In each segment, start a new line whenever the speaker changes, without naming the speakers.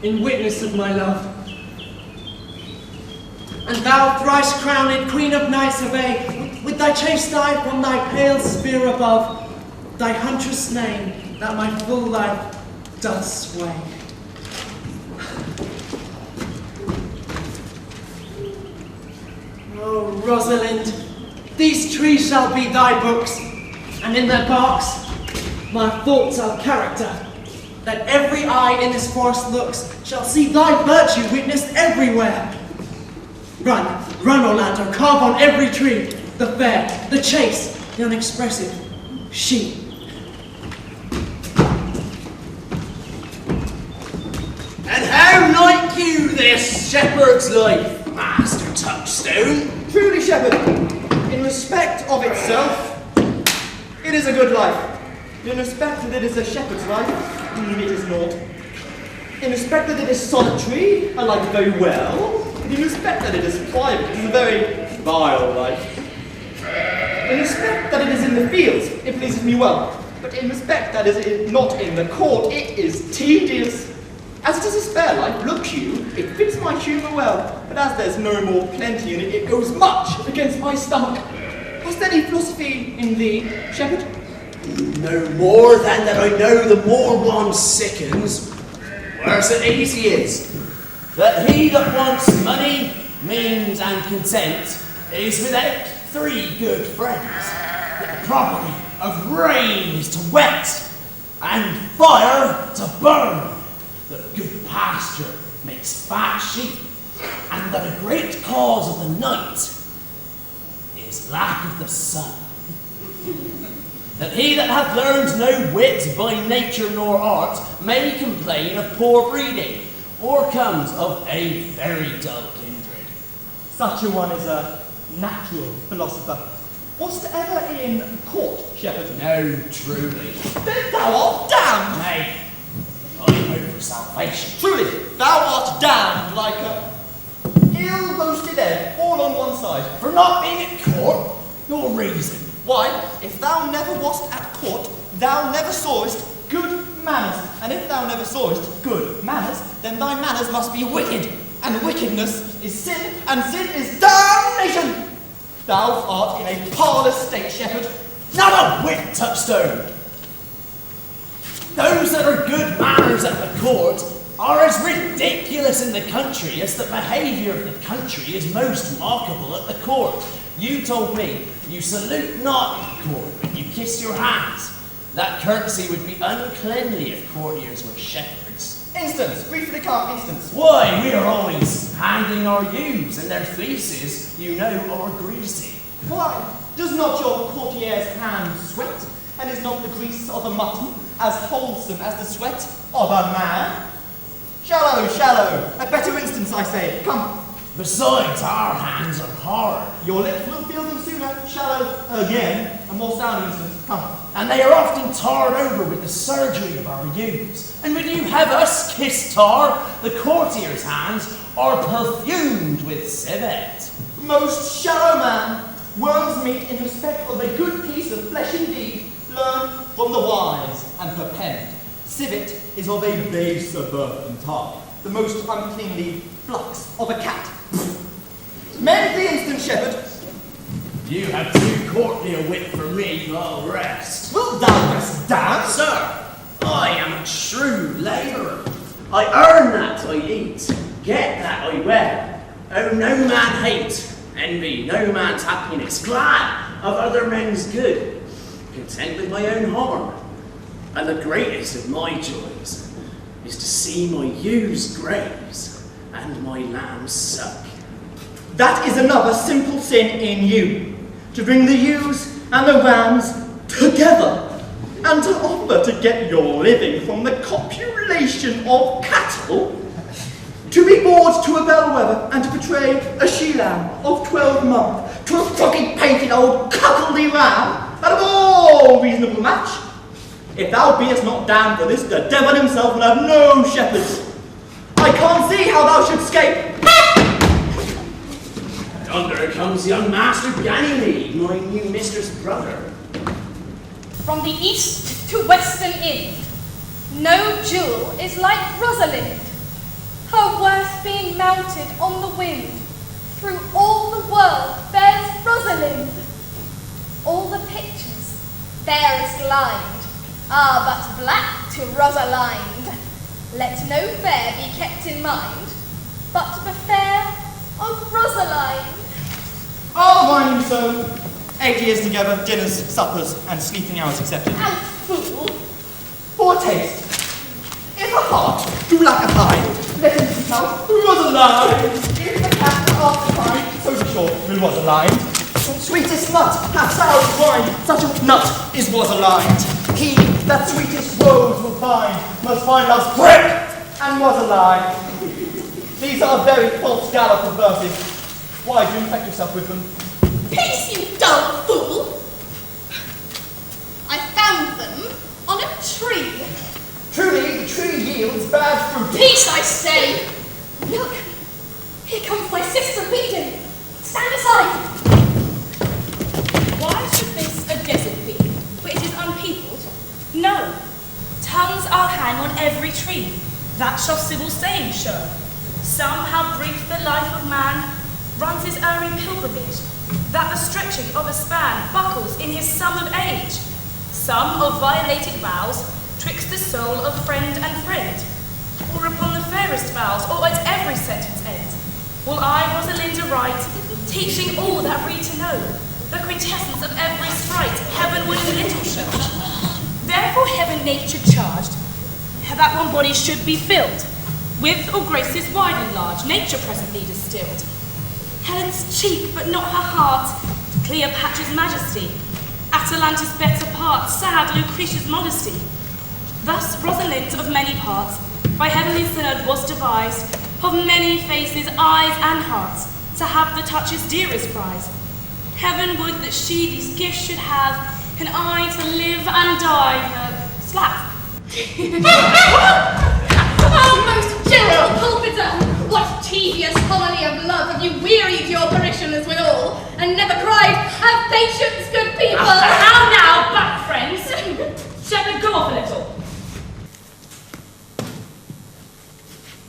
in witness of my love. And thou, thrice-crowned Queen of Knights, obey, with thy chaste eye from thy pale spear above, thy huntress name, that my full life does sway. Oh, Rosalind, these trees shall be thy books, and in their barks, my thoughts are character, that every eye in this forest looks shall see thy virtue witnessed everywhere. Run, run, Orlando, carve on every tree, the fair, the chaste, the unexpressive, she.
And how like you this shepherd's life, Master Touchstone?
Truly, shepherd, in respect of itself, it is a good life. In respect that it is a shepherd's life, it is naught. In respect that it is solitary, I like it very well. In respect that it is private, it is a very vile life. In respect that it is in the fields, it pleases me well. But in respect that it is not in the court, it is tedious. As it is a spare life, look you, it fits my humour well. But as there's no more plenty in it, it goes much against my stomach. Hast any philosophy in thee, shepherd?
No more than that I know the more one sickens, worse at ease he is. That he that wants money, means, and consent is without 3 good friends, that the property of rain is to wet, and fire to burn, that good pasture makes fat sheep, and that a great cause of the night is lack of the sun. That he that hath learned no wit by nature nor art may complain of poor breeding, or comes of a very dull kindred.
Such a one is a natural philosopher. Wast ever in court, shepherd?
No, truly.
Then thou art damned!
Nay, I hope for salvation.
Truly, thou art damned like a ill-roasted egg, all on one side.
For not being at court, your reason.
Why, if thou never wast at court, thou never sawest good manners. And if thou never sawest good manners, then thy manners must be wicked. And wickedness is sin, and sin is damnation. Thou art in a parlous state, shepherd.
Not a whit, Touchstone. Those that are good manners at the court are as ridiculous in the country as the behaviour of the country is most mockable at the court. You told me you salute not at court, but you kiss your hands. That courtesy would be uncleanly if courtiers were shepherds.
Instance, briefly count instance.
Why, we are always handling our ewes, and their fleeces, you know, are greasy.
Why, does not your courtier's hand sweat? And is not the grease of a mutton as wholesome as the sweat of a man? Shallow, shallow. A better instance, I say. Come.
Besides, our hands are hard.
Your lips will feel them sooner. Shallow again. A more sound instance. Come.
And they are often tarred over with the surgery of our ewes. And would you have us kiss tar? The courtier's hands are perfumed with civet.
Most shallow man, worm's meat in respect of a good piece of flesh indeed, learn from the wise and perpend. Civet is of a baser birth and type, the most uncleanly flux of a cat. Mend the instant, shepherd.
You have too courtly a wit for me, I'll rest.
Wilt thou rest down?
Sir, I am a shrewd labourer. I earn that I eat, get that I wear. Oh, no man hate, envy, no man's happiness, glad of other men's good, content with my own harm. And the greatest of my joys is to see my ewes graze and my lambs suck.
That is another simple sin in you, to bring the ewes and the rams together, and to offer to get your living from the copulation of cattle, to be bored to a bellwether and to betray a she-lamb of 12 months to a froggy-painted old cuckoldy ram out of all reasonable match. If thou beest not damned for this, the devil himself will have no shepherds. I can't see how thou shouldst escape.
Yonder comes young Master Ganymede, my new mistress' brother.
From the east to western Ind, no jewel is like Rosalind. mounted on the wind, through all the world bears Rosalind. All the pictures, fairest lined, are but black to Rosalind. Let no fair be kept in mind, but the fair of Rosaline.
All whining so. 8 years together, dinners, suppers, and sleeping hours accepted.
Out, fool!
For taste. If a heart do lack a pie, let him seek out Rosaline. If the cat after pie, so be sure it was aligned. Sweetest nut hath sour wine, such a nut is was aligned. He that sweetest rose will find, must find love's prick, and was aligned. These are very false gallop of verses. Why do you infect yourself with them?
Peace, you dull fool! I found them on a tree.
Truly, the tree yields bad fruit.
Peace, I say! Look, here comes my sister leading. Stand aside!
Why should this a desert be, for it is unpeopled? No. Tongues I'll hang on every tree, that shall civil saying show. Some how brief the life of man runs his erring pilgrimage, that the stretching of a span buckles in his sum of age. Some of violated vows, twixt the soul of friend and friend, or upon the fairest vows, or at every sentence end, will I, Rosalinda, write, teaching all that read to know, the quintessence of every sprite heaven would in little show. Therefore heaven nature charged, that one body should be filled, with or graces wide and large, nature presently distilled. Helen's cheek, but not her heart, Cleopatra's majesty, Atalanta's better part, sad Lucretia's modesty. Thus Rosalind of many parts, by heavenly third was devised, of many faces, eyes, and hearts, to have the touch's dearest prize. Heaven would that she these gifts should have, and I to live and die her slap.
Oh, most gentle pulpiter! What tedious colony of love have you wearied your parishioners withal, and never cried, have patience, good people!
How now, back friends? Shepherd, go off a little.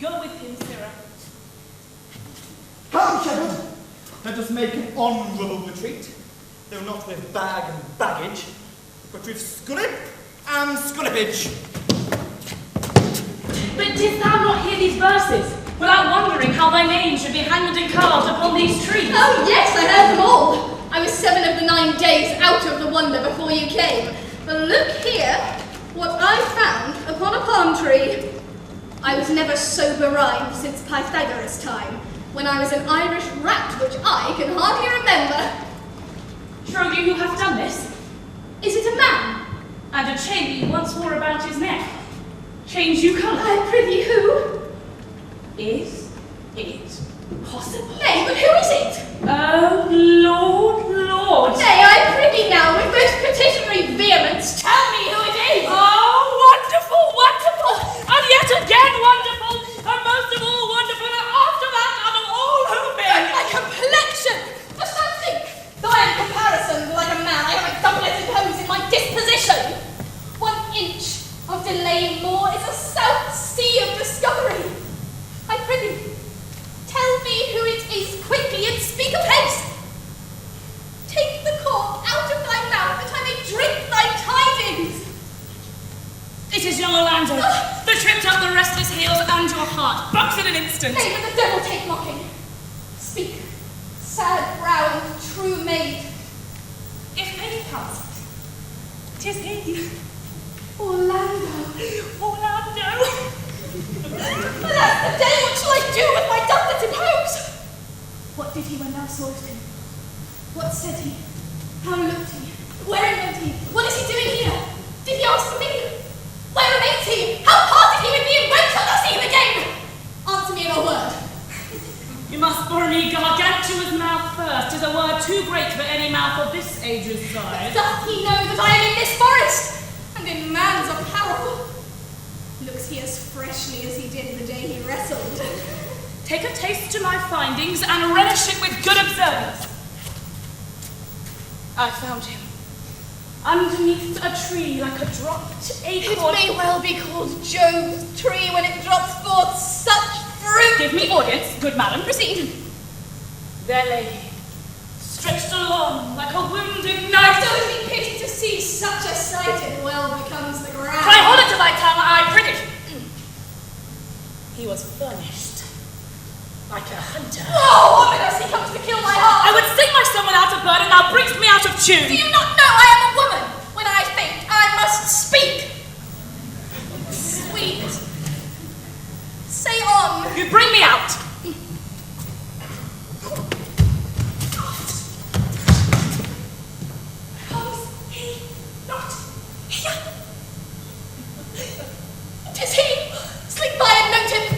Go with him, Sarah.
Come, shepherd, let us make an honourable retreat, though not with bag and baggage, but with scullip and scullipage.
But didst thou not hear these verses, without wondering how thy name should be hanged and carved upon these trees?
Oh, yes, I heard them all. I was 7 of the 9 days out of the wonder before you came. But look here, what I found upon a palm tree. I was never sober rhymed since Pythagoras' time, when I was an Irish rat, which I can hardly remember.
Trow you who hath done this?
Is it a man?
And a chain you once wore about his neck. Change you colour.
I prithee who?
Is it possible?
Nay, but who is it?
Oh, Lord.
Nay, I prithee now, with most petitionary vehemence, tell me who it is!
Oh, wonderful, and yet again wonderful, and most of all wonderful, and after that, and of all who be.
My complexion! Dost thou think, though I am caparisoned like a man, I have a doublet imposed in my disposition? 1 inch of delaying more is a south sea of discovery. I prithee, tell me who it is quickly and speak apace. Take the cork out of thy mouth that I may drink thy tidings.
It is young Orlando, that tripped up the restless heels and your heart, bucks in an instant.
Nay, but the devil take mocking. Speak, sad-browed, true maid.
If any pass, 'tis he.
Orlando.
Alas,
the day, what shall I do with my doublet impose? What did he when thou sawest him? What said he? How looked he? Wherein went he? What is he doing here? Did he ask for me? Where remains he? How parted he with me, and when shall thou see him again? Answer me in a word.
You must borrow me Gargantua's mouth first. 'Tis a word too great for any mouth of this age's size.
Doth he know that I am in this forest, and in man's apparel? Looks he as freshly as he did the day he wrestled.
Take a taste to my findings, and relish it with good observance. I found him. Underneath a tree like a dropped acorn.
It may well be called Job's tree when it drops forth such fruit.
Give give me audience.
Good madam, proceed.
There lay he, stretched along like a wounded knight.
It would be pity to see such a sight it well becomes the ground.
Pray hold it to thy tongue, I prithee. He was furnished like a hunter.
Oh, ominous, he comes to kill my heart.
I would sing my song without a bird, and thou bringst me out of tune.
Do you not know I am a woman? When I think, I must speak. Sweet. Say on.
You bring me out.
Comes he not here? 'Tis he. Slink by and note him.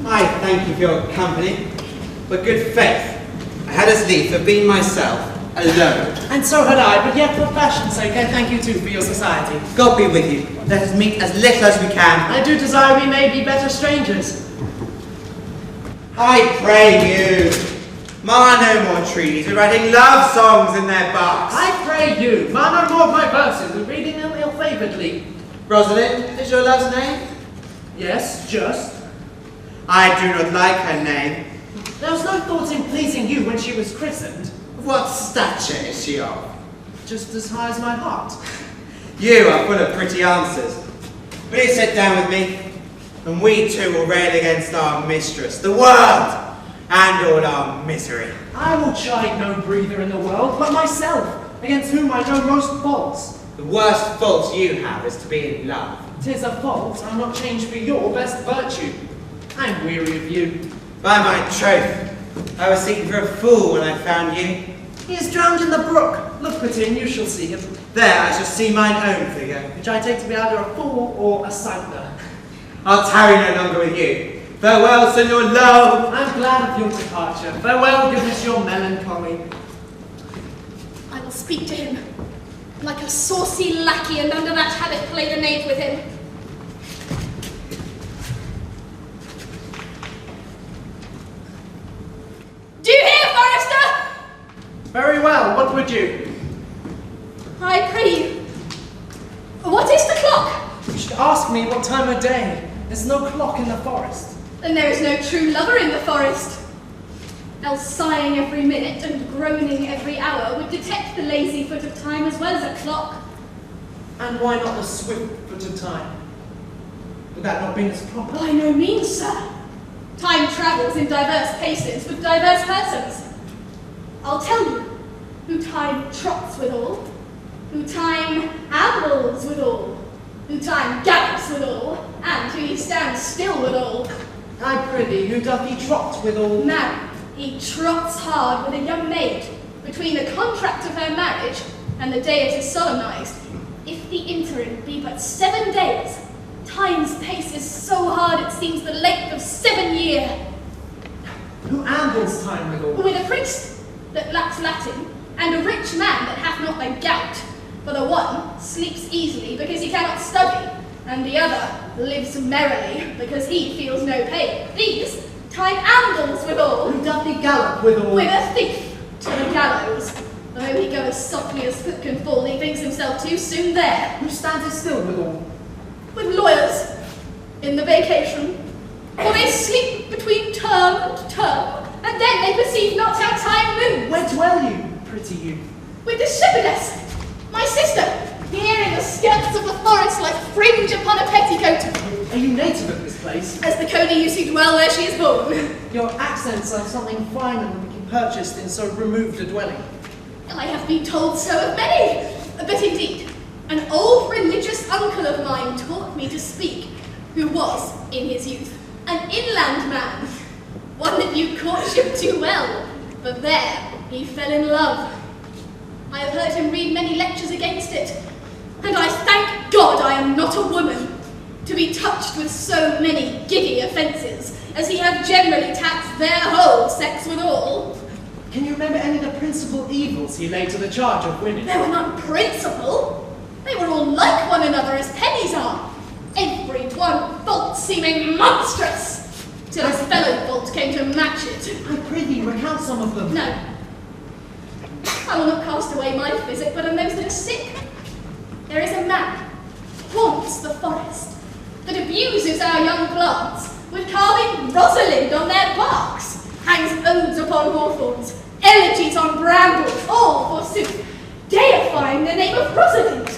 I thank you for your company, but good faith, I had as lief have been myself, alone.
And so had I, but yet for fashion's sake, I thank you too for your society.
God be with you. Let us meet as little as we can.
I do desire we may be better strangers.
I pray you, mar no more trees are writing love songs in their box.
I pray you, mar no more of my verses, and reading them ill-favouredly.
Rosalind is your love's name?
Yes, just.
I do not like her name.
There was no thought in pleasing you when she was christened.
What stature is she of?
Just as high as my heart.
You are full of pretty answers. Please sit down with me, and we two will rail against our mistress, the world, and all our misery.
I will chide no breather in the world but myself, against whom I know most faults.
The worst fault you have is to be in love.
'Tis a fault I'll not change for your best virtue. I'm weary of you.
By my troth, I was seeking for a fool when I found you.
He is drowned in the brook. Look within, you shall see him.
There I shall see mine own figure.
Which I take to be either a fool or a saddler.
I'll tarry no longer with you. Farewell, Senor Love.
I'm glad of your departure. Farewell, goodness, your melancholy.
I will speak to him. Like a saucy lackey, and under that habit play the knave with him. Do you hear, Forester?
Very well, what would you?
I pray you. What is the clock?
You should ask me what time of day. There's no clock in the forest.
Then there is no true lover in the forest. Else sighing every minute and groaning every hour would detect the lazy foot of time as well as a clock.
And why not the swift foot of time? Would that not be as proper?
By no means, sir. Time travels in diverse paces with diverse persons. I'll tell you who time trots withal, who time ambles withal, who time gallops withal, and who he stands still withal.
I prithee, who doth he trot withal?
Now, he trots hard with a young maid between the contract of her marriage and the day it is solemnized. If the interim be but 7 days, time's pace is so hard it seems the length of 7 years.
Who ambles time withal?
With a priest that lacks Latin, and a rich man that hath not the gout. For the one sleeps easily because he cannot study, and the other lives merrily because he feels no pain. These time ambles withal.
Who doth he gallop withal?
With a thief to the gallows. Though he go as softly as foot can fall, he thinks himself too soon there.
Who stands still withal?
With lawyers in the vacation. For they sleep between term and term, and then they perceive not how time moves.
Where dwell you, pretty youth?
With the shepherdess, my sister, here in the skirts of the forest like fringe upon a petticoat.
Are you native of this place?
As the coney used to dwell where she is born.
Your accents are something finer than we can purchased in so removed a dwelling.
I have been told so of many, but indeed, an old religious uncle of mine taught me to speak, who was, in his youth, an inland man, one that knew courtship too well, but there he fell in love. I have heard him read many lectures against it, and I thank God I am not a woman, to be touched with so many giddy offences, as he hath generally taxed their whole sex withal.
Can you remember any of the principal evils he laid to the charge of women?
There were none principal. They were all like one another as pennies are, every one fault seeming monstrous, till his fellow fault came to match it.
I prithee, recount some of them.
No, I will not cast away my physic, but on those that are sick. on hawthorns, elegies on brambles, all, forsooth, deifying the name of Rosalind.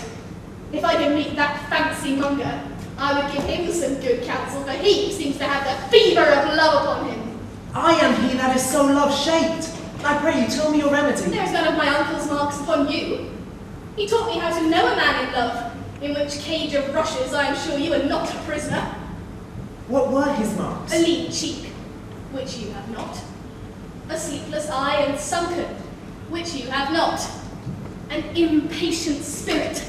If I could meet that fancy monger, I would give him some good counsel, for he seems to have the fever of love upon him.
I am he that is so love-shaped. I pray you, tell me your remedy.
There's none of my uncle's marks upon you. He taught me how to know a man in love, in which cage of rushes I am sure you are not a prisoner.
What were his marks?
A lean cheek, which you have not. A sleepless eye and sunken, which you have not. An impatient spirit,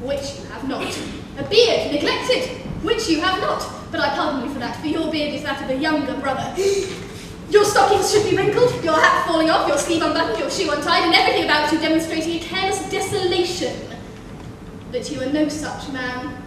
which you have not. A beard neglected, which you have not. But I pardon you for that, for your beard is that of a younger brother. Your stockings should be wrinkled, your hat falling off, your sleeve unbuttoned, your shoe untied, and everything about you demonstrating a careless desolation. But you are no such man.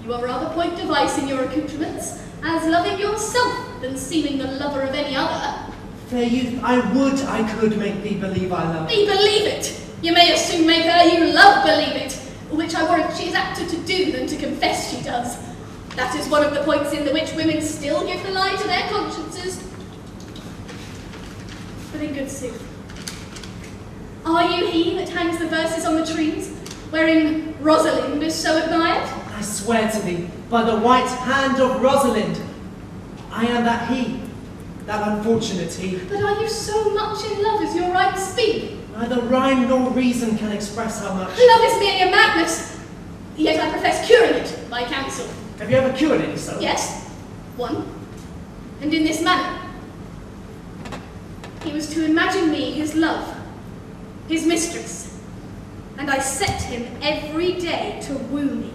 You are rather point device in your accoutrements, as loving yourself than seeming the lover of any other.
Fair youth, I could make thee believe I love.
Me believe it! You may as soon make her you love believe it, which I warrant she is apter to do than to confess she does. That is one of the points in the which women still give the lie to their consciences. But in good sooth, are you he that hangs the verses on the trees, wherein Rosalind is so admired?
I swear to thee, by the white hand of Rosalind, I am that he, that unfortunate he.
But are you so much in love as your rhymes speak?
Neither rhyme nor reason can express how much.
Love is merely a madness, yet I profess curing it by counsel.
Have you ever cured any so?
Yes, one, and in this manner. He was to imagine me his love, his mistress, and I set him every day to woo me.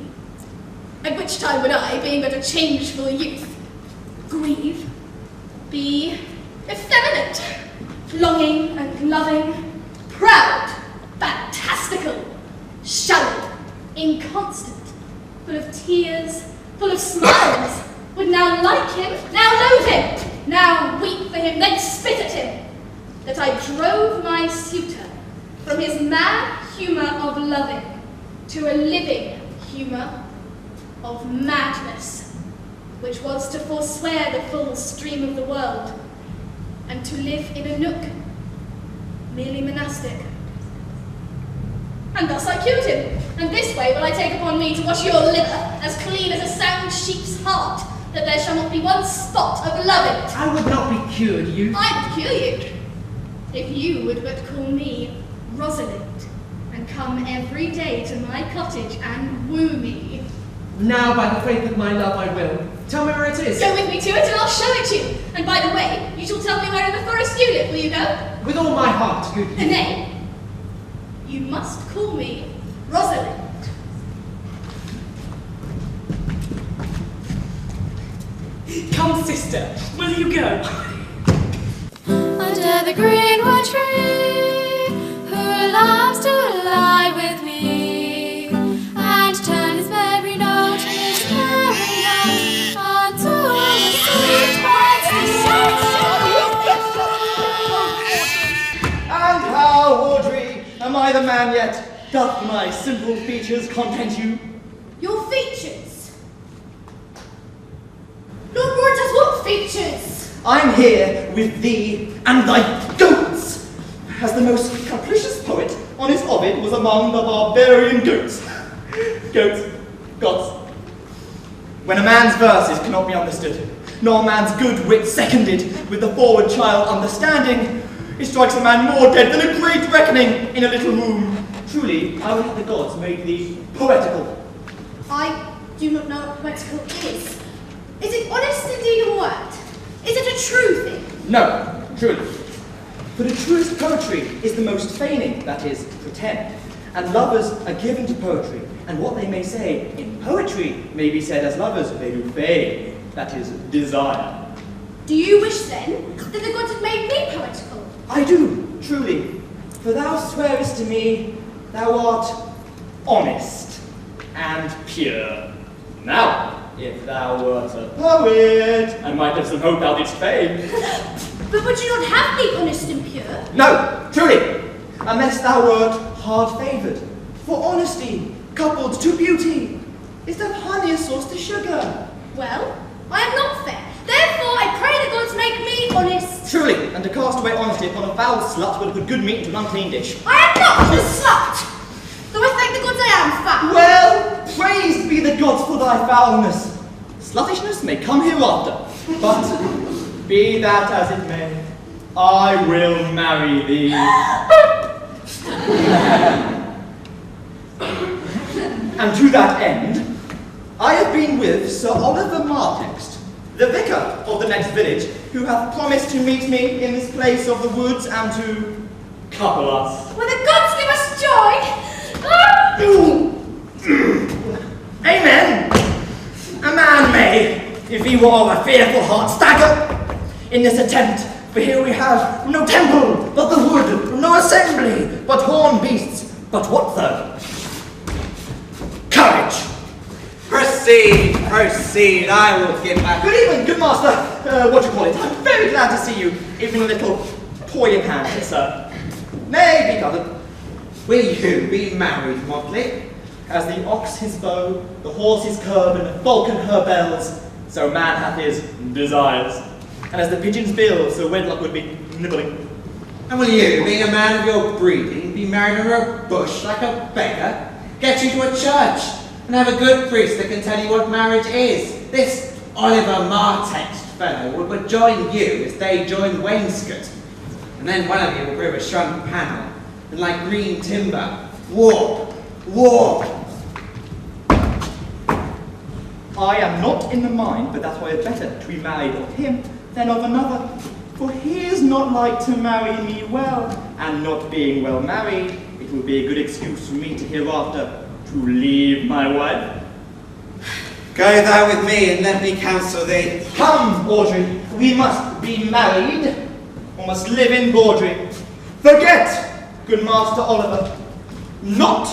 At which time would I, being but a changeful youth, grieve, be effeminate, longing and loving, proud, fantastical, shallow, inconstant, full of tears, full of smiles, would now like him, now loathe him, now weep for him, then spit at him, that I drove my suitor from his mad humour of loving to a living humour of madness, which was to forswear the full stream of the world, and to live in a nook, merely monastic. And thus I cured him, and this way will I take upon me to wash your liver as clean as a sound sheep's heart, that there shall not be one spot of love in it.
I would not be cured, youth.
I would cure you, if you would but call me Rosalind, and come every day to my cottage and woo me.
Now, by the faith of my love, I will. Tell me where it is.
Go with me to it, and I'll show it you. And by the way, you shall tell me where in the forest you live, will you go?
With all my heart, good youth.
Nay, you must call me Rosalind.
Come, sister, will you go?
Under the greenwood tree, who loves to lie with me, and turn his merry note, his merry note, unto the sweet
And how, Audrey, am I the man yet? Doth my simple features content you?
Your features? Lord Mortis, what features?
I'm here with thee and thy goats, as the most capricious poet on his Ovid was among the barbarian goats. Goats, gods. When a man's verses cannot be understood, nor man's good wit seconded with the forward child understanding, it strikes a man more dead than a great reckoning in a little room. Truly, I would have the gods made thee poetical.
I do not know what poetical is. Is it honest indeed a word? Is it a true thing?
No, truly. For the truest poetry is the most feigning, that is, pretend. And lovers are given to poetry, and what they may say in poetry may be said as lovers they do feign, that is, desire.
Do you wish then that the gods had made me poetical?
I do, truly. For thou swearest to me thou art honest and pure. Now, if thou wert a poet, I might have some hope thou didst feign.
But would you not have me honest and pure?
No, truly, unless thou wert hard-favoured. For honesty, coupled to beauty, is the honeyest sauce to sugar.
Well, I am not fair. Therefore, I pray the gods make me honest.
Truly, and to cast away honesty upon a foul slut will put good meat into an unclean dish.
I am not a slut, though I thank the gods I am foul.
Well, praised be the gods for thy foulness. Sluttishness may come hereafter, but be that as it may, I will marry thee. And to that end, I have been with Sir Oliver Martext, the vicar of the next village, who hath promised to meet me in this place of the woods and to couple us.
Will the gods give us joy?
Amen! A man may, if he were of a fearful heart, stagger in this attempt, for here we have no temple but the wood, no assembly but horned beasts. But what though? Courage!
Proceed, proceed, I will give back.
Good evening, good master. What do you call it? I'm very glad to see you, even a little toy in hand, sir. May be covered.
Will you be married, Motley?
As the ox his bow, the horse his curb, and the falcon her bells, so man hath his desires. And as the pigeon's bill, so wedlock would be nibbling.
And will you, being a man of your breeding, be married under a bush like a beggar? Get you to a church, and have a good priest that can tell you what marriage is. This Oliver Martext fellow would join you as they join wainscot. And then one of you will prove a shrunk panel, and like green timber, warp.
I am not in the mind, but that were better to be married of him than of another. For he is not like to marry me well, and not being well married, it will be a good excuse for me to hereafter to leave my wife.
Go thou with me, and let me counsel thee.
Come, Audrey, we must be married, or must live in Bawdry. Forget, good Master Oliver, not,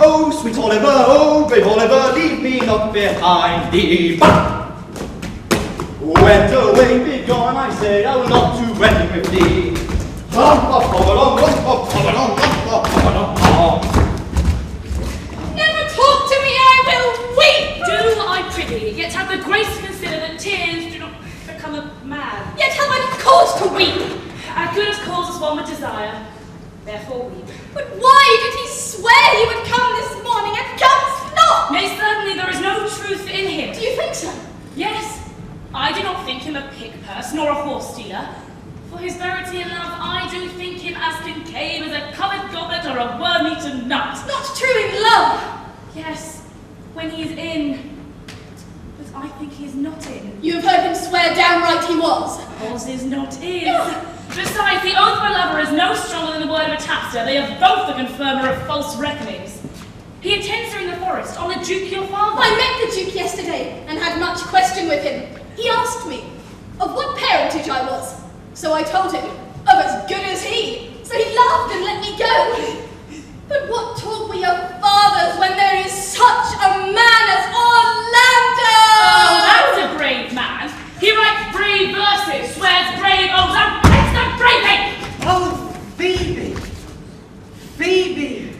oh sweet Oliver, oh brave Oliver, leave me not behind thee, but went away, be gone, I say, I will not to wed with thee.
Never talk to me, I will weep.
Do, I prithee, yet have the grace to consider that tears do not become a man.
Yet have I not cause to weep.
As good as cause as one would desire, therefore weep.
But why did he swear he would come this morning and comes not?
Nay, certainly there is no truth in him.
Do you think so?
Yes, I do not think him a pick-purse, nor a horse-stealer. For his verity and love, I do think him as concave as a covered goblet or a worm-eaten nut.
It's not true in love.
Yes, when he is in, but I think he is not in.
You have heard him swear downright he was.
Cause is not is. Besides, the oath of a lover is no stronger than the word of a tapster. They are both the confirmer of false reckonings. He intends her in the forest, on the Duke your father.
I met the Duke yesterday and had much question with him. He asked me of what parentage I was. So I told him of as good as he. So he laughed and let me go. But what talk we of fathers when there is such a man as Orlando?
Oh, that's a brave man. He writes brave verses, swears brave oaths, and breaks them bravely.
Oh, Phoebe! Phoebe!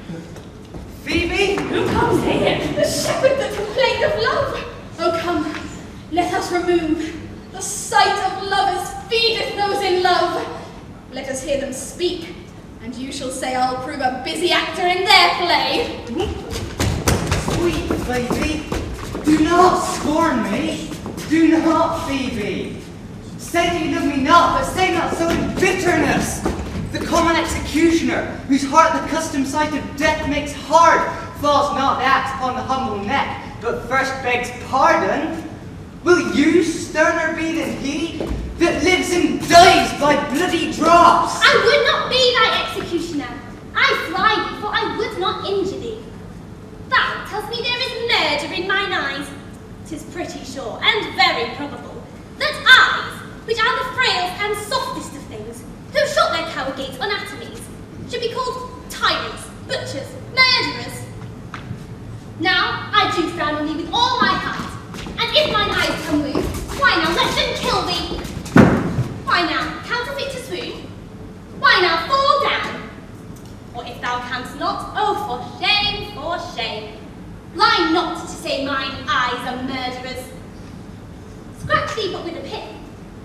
Phoebe!
Who comes here?
The shepherd that complained of love. Oh, come, let us remove. The sight of lovers feedeth those in love. Let us hear them speak, and you shall say I'll prove a busy actor in their play.
Sweet Phoebe, do not scorn me. Do not, Phoebe. Say that you love me not, but say not so in bitterness. The common executioner, whose heart the custom sight of death makes hard, falls not that upon the humble neck, but first begs pardon. Will you sterner be than he that lives and dies by bloody drops?
I would not be thy executioner. I fly thee, for I would not injure thee. Thou tells me there is murder in mine eyes. 'Tis pretty sure, and very probable, that eyes, which are the frailest and softest of things, who shot their cowgates anatomies, should be called tyrants, butchers, murderers. Now, I do frown on thee with all my heart, and if mine eyes come loose, why now let them kill thee? Why now counterfeit to swoon? Why now fall down? Or if thou canst not, oh for shame, for shame. Lie not to say mine eyes are murderers. Scratch thee but with a pin,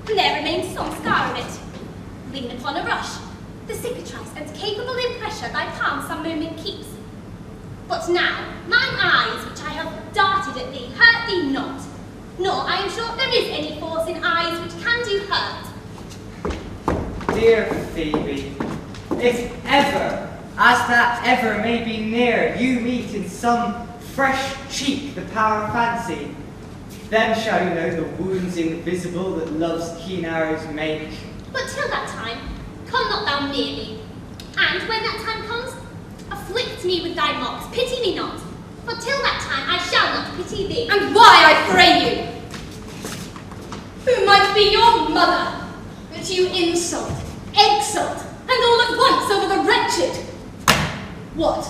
and there remains some scar of it. Lean upon a rush, the cicatrice and capable impression thy palm some moment keeps. But now, mine eyes which I have darted at thee hurt thee not, nor I am sure there is any force in eyes which can do hurt.
Dear Phoebe, if ever, as that ever may be near, you meet in some fresh cheek the power of fancy, then shall you know the wounds invisible that love's keen arrows make.
But till that time, come not thou near me, and when that time comes, afflict me with thy mocks, pity me not, for till that time I shall not pity thee.
And why, I pray you? Who might be your mother, that you insult, exalt, and all at once over the wretched? What,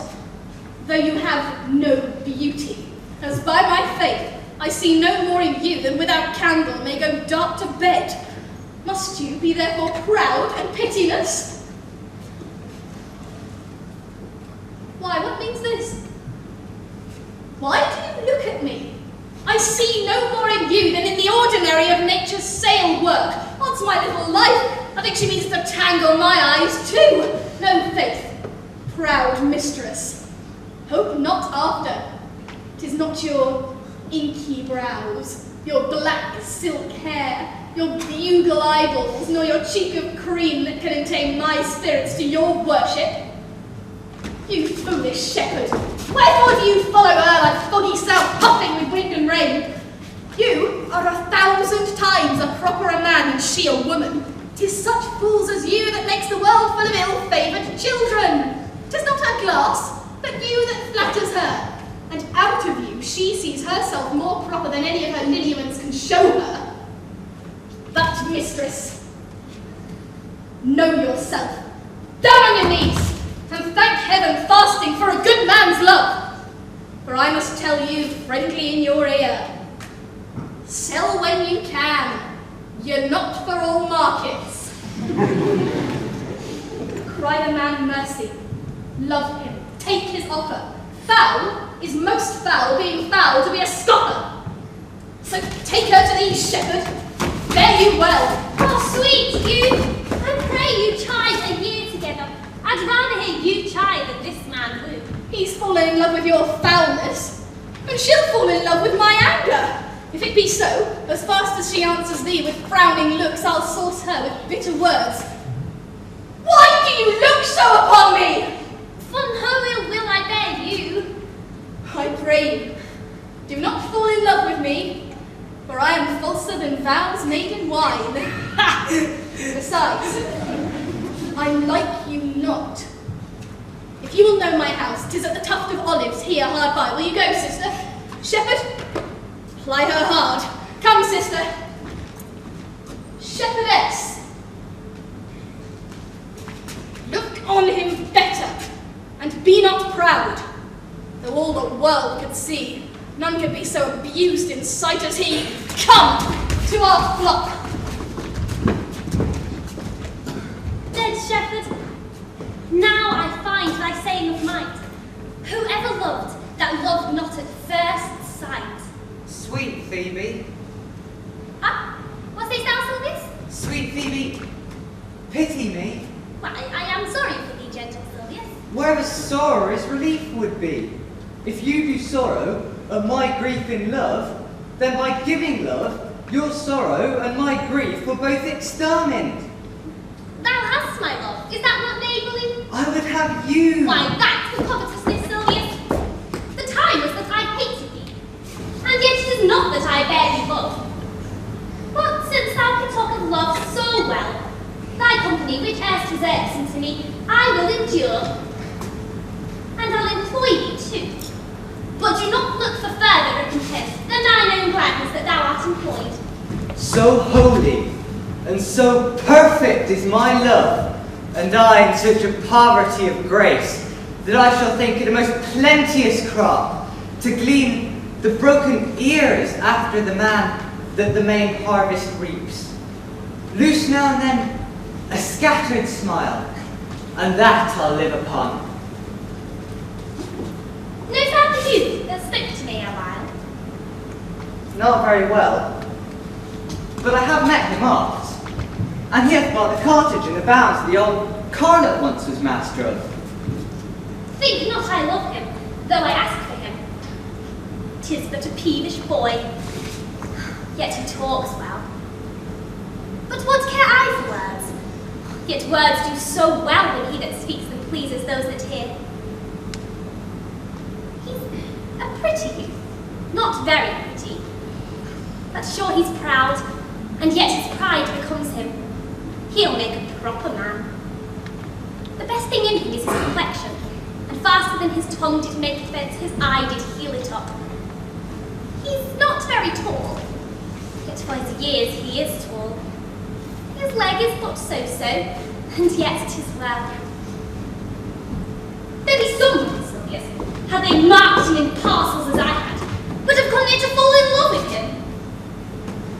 though you have no beauty, as by my faith I see no more in you than without candle may go dark to bed, must you be therefore proud and pitiless? Why, what means this? Why do you look at me? I see no more in you than in the ordinary of nature's sail work. What's my little life? I think she means to tangle my eyes too. No faith, proud mistress. Hope not after. 'Tis not your inky brows, your black silk hair, your bugle eyeballs, nor your cheek of cream that can entain my spirits to your worship. You foolish shepherd, wherefore do you follow her like foggy south puffing with wind and rain? You are 1,000 times a properer man than she a woman. 'Tis such fools as you that makes the world full of ill-favoured children. 'Tis not her glass, but you that flatters her. And out of you she sees herself more proper than any of her lineaments can show her. But, mistress, know yourself. Down on your knees, and thank heaven fasting for a good man's love. For I must tell you friendly in your ear, sell when you can, you're not for all markets. Cry the man mercy, love him, take his offer. Foul is most foul, being foul to be a scoffer. So take her to thee, shepherd, fare you well.
Oh, sweet youth, I pray you chide a year together. I'd rather hear you chide than this man woo.
He's fallen in love with your foulness, and she'll fall in love with my anger. If it be so, as fast as she answers thee with frowning looks, I'll sauce her with bitter words. Why do you look so upon me?
For no ill will I bear you.
I pray you, do not fall in love with me, for I am falser than vows made in wine. Besides, I like you not. If you will know my house, 'tis at the tuft of olives here hard by. Will you go, sister? Shepherd, ply her hard. Come, sister. Shepherdess, look on him better, and be not proud. Though all the world could see, none could be so abused in sight as he. Come to our flock.
Dead shepherd, now I find thy saying of might. Whoever loved that loved not at first sight.
Sweet Phoebe,
Ah, was this thou Sylvius?
sweet Phoebe, pity me.
Why, I am sorry for thee, gentle Sylvius.
Where the sorrow's relief would be. If you do sorrow at my grief in love, then by giving love, your sorrow and my grief will both exterminate.
Thou hast my love, is that not neighbourly?
I would have you.
Why, that's the covetousness, Sylvius. The time was that I hated thee, and yet it is not that I bear thee love. But since thou can talk of love so well, thy company, which erst was irksome to me, I will endure, and I'll employ thee too. But do not look for further recompense than thine own gladness that thou art employed.
So holy and so perfect is my love, and I in such a poverty of grace, that I shall think it a most plenteous crop to glean the broken ears after the man that the main harvest reaps. Loose now and then a scattered smile, and that I'll live upon.
Knowest thou the youth that spoke to me a while?
Not very well, but I have met him oft. and he hath bought the cottage and the bounds the old Carlet once was master of.
Think not I love him, though I ask for him. 'Tis but a peevish boy, yet he talks well. But what care I for words? Yet words do so well when he that speaks them pleases those that hear. He's a pretty youth, not very pretty, but sure he's proud, and yet his pride becomes him. He'll make a proper man. The best thing in him is his complexion, and faster than his tongue did make fence, his eye did heal it up. He's not very tall, yet for his years he is tall. His leg is but so-so, and yet 'tis well. There be some, Sylvius, had they marked him in parcels as I had, would have come near to fall in love with him.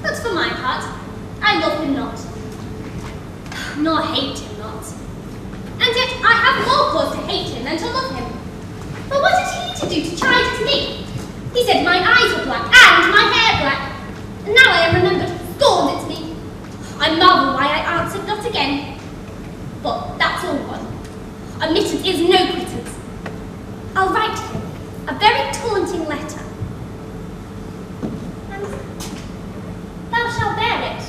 But for my part, I love him not, nor hate him not. And yet I have more cause to hate him than to love him. For what had he to do to chide at me? He said my eyes were black and my hair black, and now I am remembered, scorned at me. I marvel why I answered not again. But that's all one. Admittance is no pretense. I'll write him a very taunting letter. And thou shalt bear it.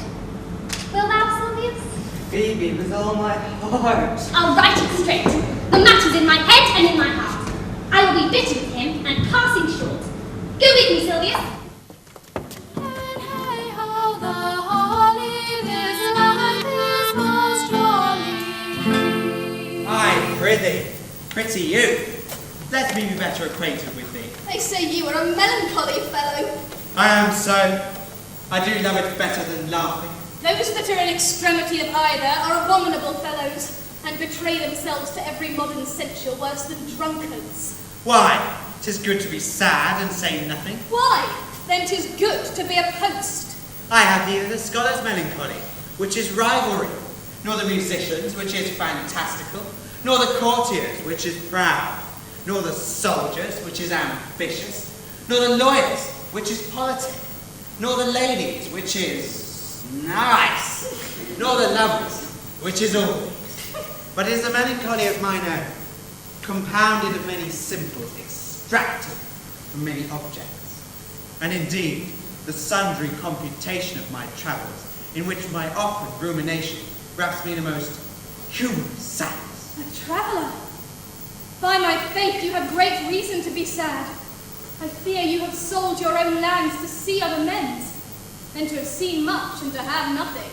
Will thou, Sylvius?
Phoebe, with all my heart.
I'll write it straight. The matter's in my head and in my heart. I will be bitter with him and passing short. Go with me, Sylvius.
And hey ho, the holly, this life is most jolly.
Aye, prithee, pretty youth, let me be better acquainted with thee.
They say you are a melancholy fellow.
I am so. I do love it better than laughing.
Those that are in extremity of either are abominable fellows, and betray themselves to every modern censure worse than drunkards.
Why, 'tis good to be sad and say nothing.
Why? Then 'tis good to be a post.
I have neither the scholar's melancholy, which is rivalry, nor the musician's, which is fantastical, nor the courtier's, which is proud, nor the soldier's, which is ambitious, nor the lawyer's, which is politic, nor the lady's, which is nice, nor the lover's, which is all these. But it is a melancholy of mine own, compounded of many simples, extracted from many objects, and indeed the sundry computation of my travels, in which my awkward rumination wraps me in a most human sadness.
A traveller? By my faith, you have great reason to be sad. I fear you have sold your own lands to see other men's. And to have seen much and to have nothing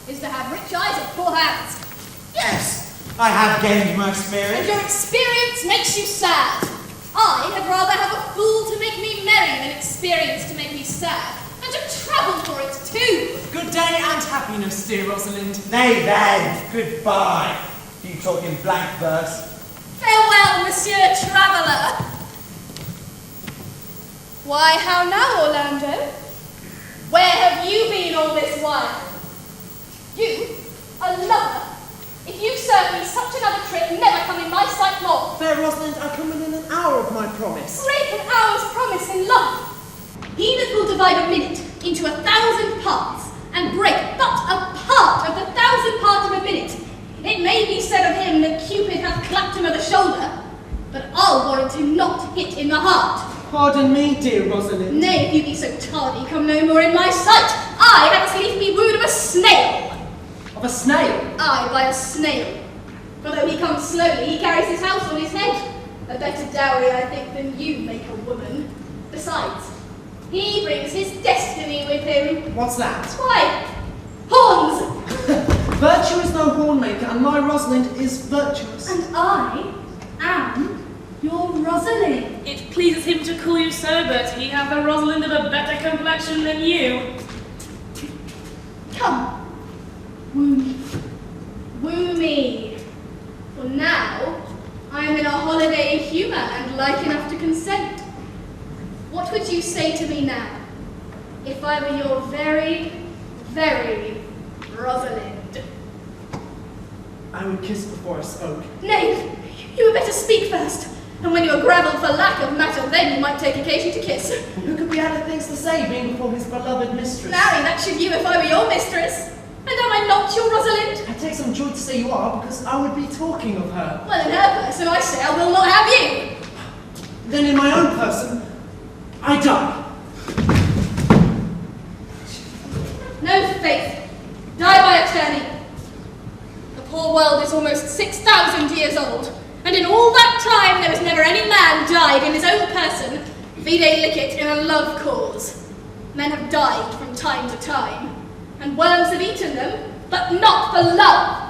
is to have rich eyes and poor hands.
Yes, I have gained my
And
spirit.
your experience makes you sad. I had rather have a fool to make me merry than experience to make me sad. And to travel for it too.
Good day and happiness, dear Rosalind.
Nay then, goodbye. You talk in blank verse.
Farewell, Monsieur Traveller. Why, how now, Orlando? Where have you been all this while? You, a lover? If you serve me such another trick, never come in my sight more.
Fair Rosalind, I come within an hour of my promise.
Break an hour's promise in love. He that will divide a minute into 1,000 parts and break but a part of the 1,000 part of a minute, it may be said of him that Cupid hath clapped him on the shoulder, but I'll warrant him not hit in the heart.
Pardon me, dear Rosalind.
Nay, if you be so tardy, come no more in my sight. I had as lief be wooed of a snail.
Of a snail?
Aye, by a snail. For though he comes slowly, he carries his house on his head. A better dowry, I think, than you make a woman. Besides, he brings his destiny with him.
What's that?
Why, horns!
Virtue is no hornmaker, and my Rosalind is virtuous.
And I am your Rosalind.
It pleases him to call you so, but he hath a Rosalind of a better complexion than you.
Come, woo me. Woo me. For now, I am in a holiday humour and like enough to consent. What would you say to me now, if I were your very, very Rosalind?
I would kiss before I spoke.
Nay, you had better speak first, and when you are gravelled for lack of matter, then you might take occasion to kiss.
Who could be out of things to say, being before his beloved mistress?
Marry, that should you if I were your mistress. And am I not your Rosalind?
I take some joy to say you are, because I would be talking of her.
Well, in her person, I say I will not have you.
Then in my own person, I die.
No, Faith. Die by attorney. The poor world is almost 6,000 years old, and in all that time there was never any man died in his own person, vide licet, in a love cause. Men have died from time to time, and worms have eaten them, but not for love.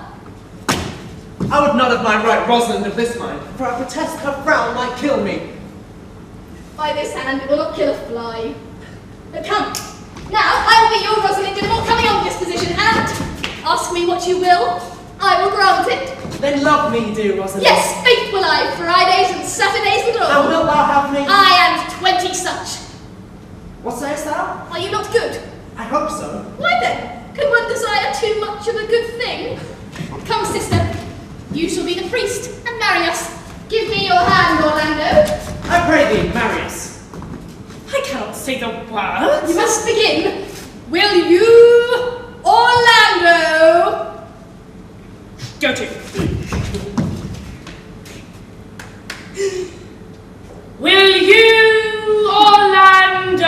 I would not have my right Rosalind of this mind, for I protest her frown might kill me.
By this hand it will not kill a fly. But come, now I will be your Rosalind in a more coming on disposition, and ask me what you will, I will grant it.
Then love me, dear Rosalind.
Yes, faith will I, Fridays and Saturdays and all.
And wilt thou have me?
I and 20 such.
What sayest thou?
Are you not good?
I hope so.
Why then, can one desire too much of a good thing? Come, sister, you shall be the priest and marry us. Give me your hand, Orlando.
I pray thee, marry us.
I cannot say the words.
You must begin. Will you, Orlando?
Go to. Will you, Orlando,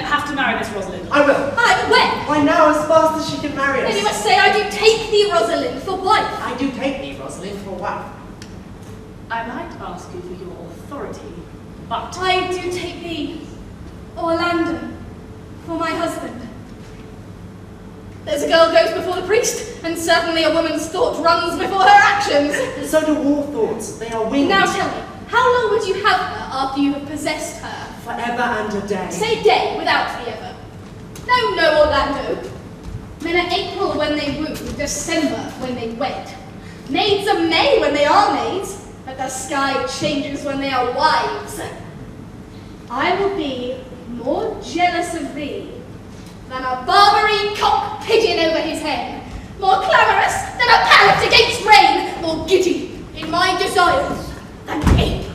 have to marry this Rosalind?
I will.
When?
Why now, as fast as she can marry us.
Then you must say, I do take thee, Rosalind, for wife.
I do take thee, Rosalind, for wife.
I might ask you for your authority, but
I do take thee, Orlando, for my husband. There's a girl goes before the priest, and certainly a woman's thought runs before her actions.
And so do all thoughts. They are winged.
Now tell me, how long would you have her after you have possessed her?
Forever and a day.
Say day, without the ever. No, Orlando. Men are April when they woo, December when they wed. Maids are May when they are maids, but the sky changes when they are wives. I will be more jealous of thee than a Barbary cock pigeon over his head, more clamorous than a parrot against rain, more giddy in my desires than an ape.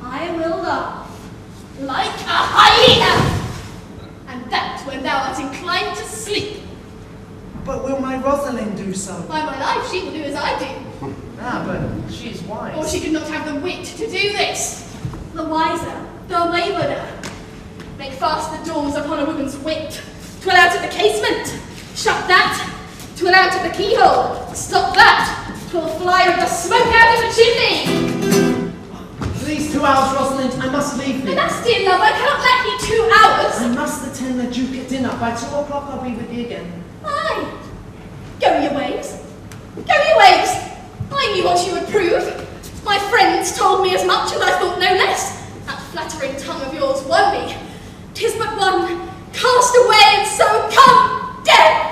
I will laugh like a hyena, and that when thou art inclined to sleep.
But will my Rosalind do so?
By my life, she will do as I do.
Ah, but she is wise.
Or she could not have the wit to do this. The wiser, the waywarder. Make fast the doors upon a woman's wit. 'Twill out at the casement. Shut that. 'Twill out at the keyhole. Stop that. 'Twill fly with the smoke out of the chimney.
These 2 hours, Rosalind, I must leave thee.
Alas, dear lover, I cannot let thee 2 hours.
I must attend the Duke at dinner. By 2 o'clock I'll be with thee again.
Aye. Go your ways. Go your ways. I knew what you would prove. My friends told me as much, and I thought no less. That flattering tongue of yours won me. 'Tis but one. Cast away, and so come death.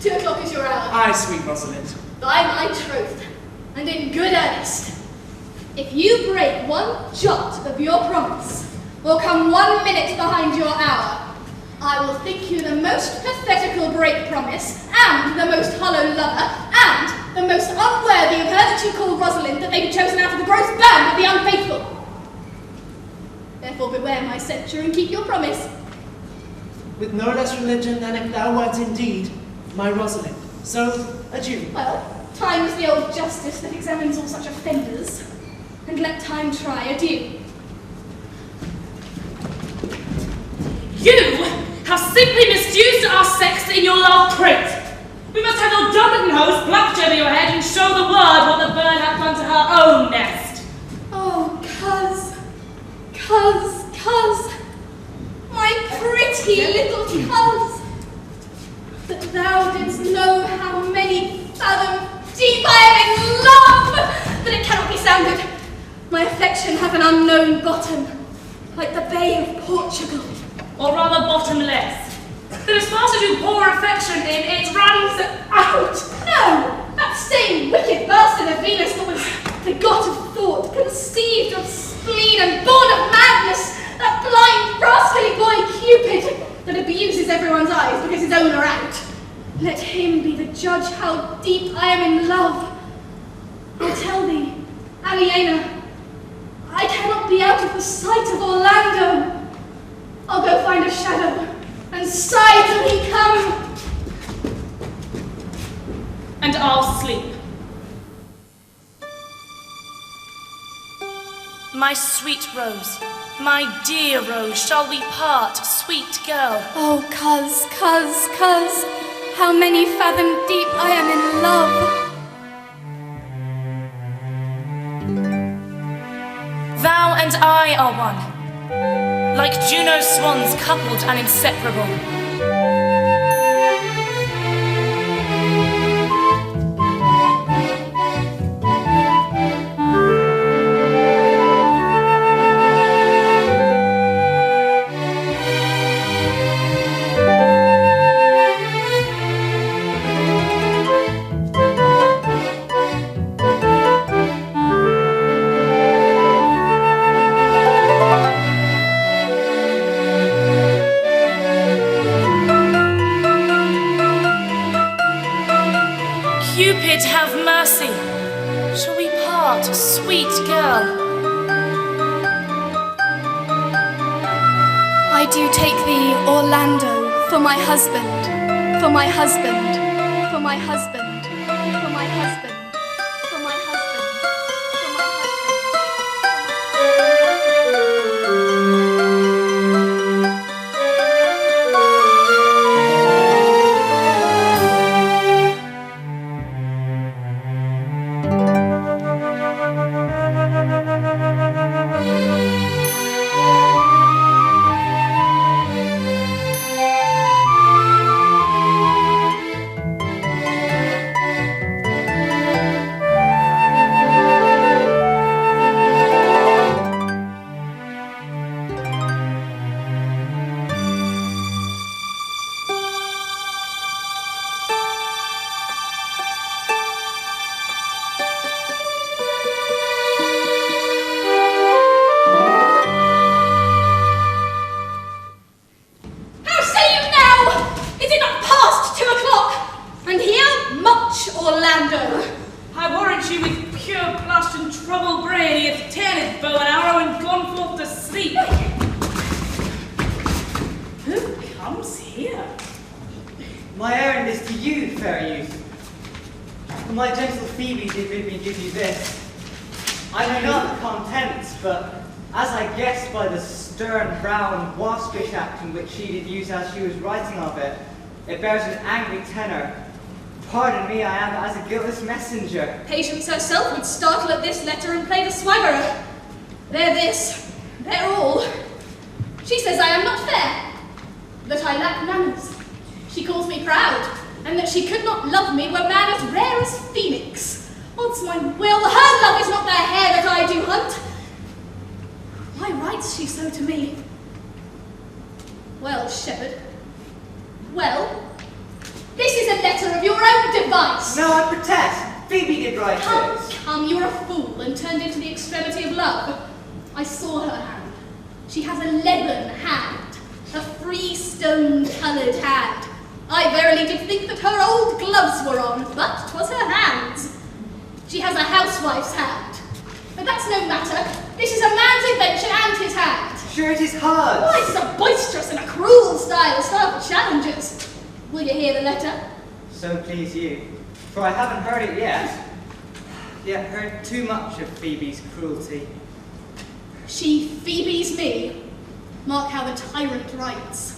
2 o'clock is your hour.
Aye, sweet Rosalind.
By my troth, and in good earnest, if you break one jot of your promise, or come 1 minute behind your hour, I will think you the most pathetical break promise, and the most hollow lover, and the most unworthy of her that you call Rosalind, that may be chosen out of the gross band of the unfaithful. Therefore beware my censure and keep your promise.
With no less religion than if thou wert indeed my Rosalind. So, adieu.
Well, time is the old justice that examines all such offenders. And let time try. Adieu.
you have simply misused our sex in your love prate. We must have your Dublin hose plucked over your head and show the world what the bird hath done to her own nest.
Oh, cuz, my pretty little cuz, that thou didst know how many fathom deep I am in love, that it cannot be sounded. My affection hath an unknown bottom, like the Bay of Portugal.
Or rather bottomless. That as fast as you pour affection in, it runs out.
No, that same wicked bastard of Venus that was begot of thought, conceived of spleen and born of madness, that blind, rascally boy Cupid, that abuses everyone's eyes because his own are out. Let him be the judge how deep I am in love. I tell thee, Aliena, I cannot be out of the sight of Orlando.
My sweet Rose, my dear Rose, shall we part, sweet girl?
Oh, cuz, how many fathom deep I am in love.
Thou and I are one, like Juno's swans coupled and inseparable. Cupid, have mercy. Shall we part, sweet girl?
I do take thee, Orlando, for my husband, for my husband, for my husband, for my husband, for my husband, for my
My errand is to you, fair youth. For my gentle Phoebe did bid me give you this. I know not the contents, but as I guessed by the stern, brown, waspish action which she did use as she was writing of it, it bears an angry tenor. Pardon me, I am as a guiltless messenger.
Patience herself would startle at this letter and play the swaggerer. They're this, they're all. She says I am not fair, that I lack manners. She calls me proud, and that she could not love me were man as rare as Phoenix. Odds my will, her love is not the hare that I do hunt. Why writes she so to me? Well, shepherd, well, this is a letter of your own device.
No, I protest. Phoebe did write
Come,
this.
come, you're a fool and turned into the extremity of love. I saw her hand. She has a leathern hand, a freestone-coloured hand. I verily did think that her old gloves were on, but 'twas her hands. She has a housewife's hand. But that's no matter. This is a man's invention and his hand.
Sure it is hers.
Why, it's a boisterous and a cruel style for challengers. Will you hear the letter?
So please you, for I haven't heard it yet heard too much of Phoebe's cruelty.
She Phoebes me. Mark how the tyrant writes.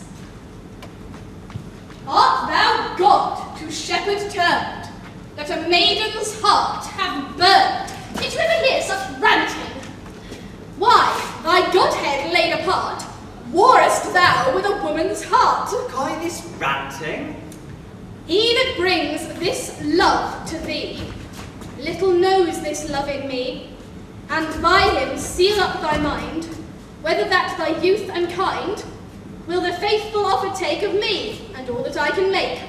Art thou God to shepherd turned, that a maiden's heart have burned? Did you ever hear such ranting? Why, thy godhead laid apart, warrest thou with a woman's heart?
Call this ranting?
He that brings this love to thee, little knows this love in me, and by him seal up thy mind, whether that thy youth and kind will the faithful offer take of me, and all that I can make,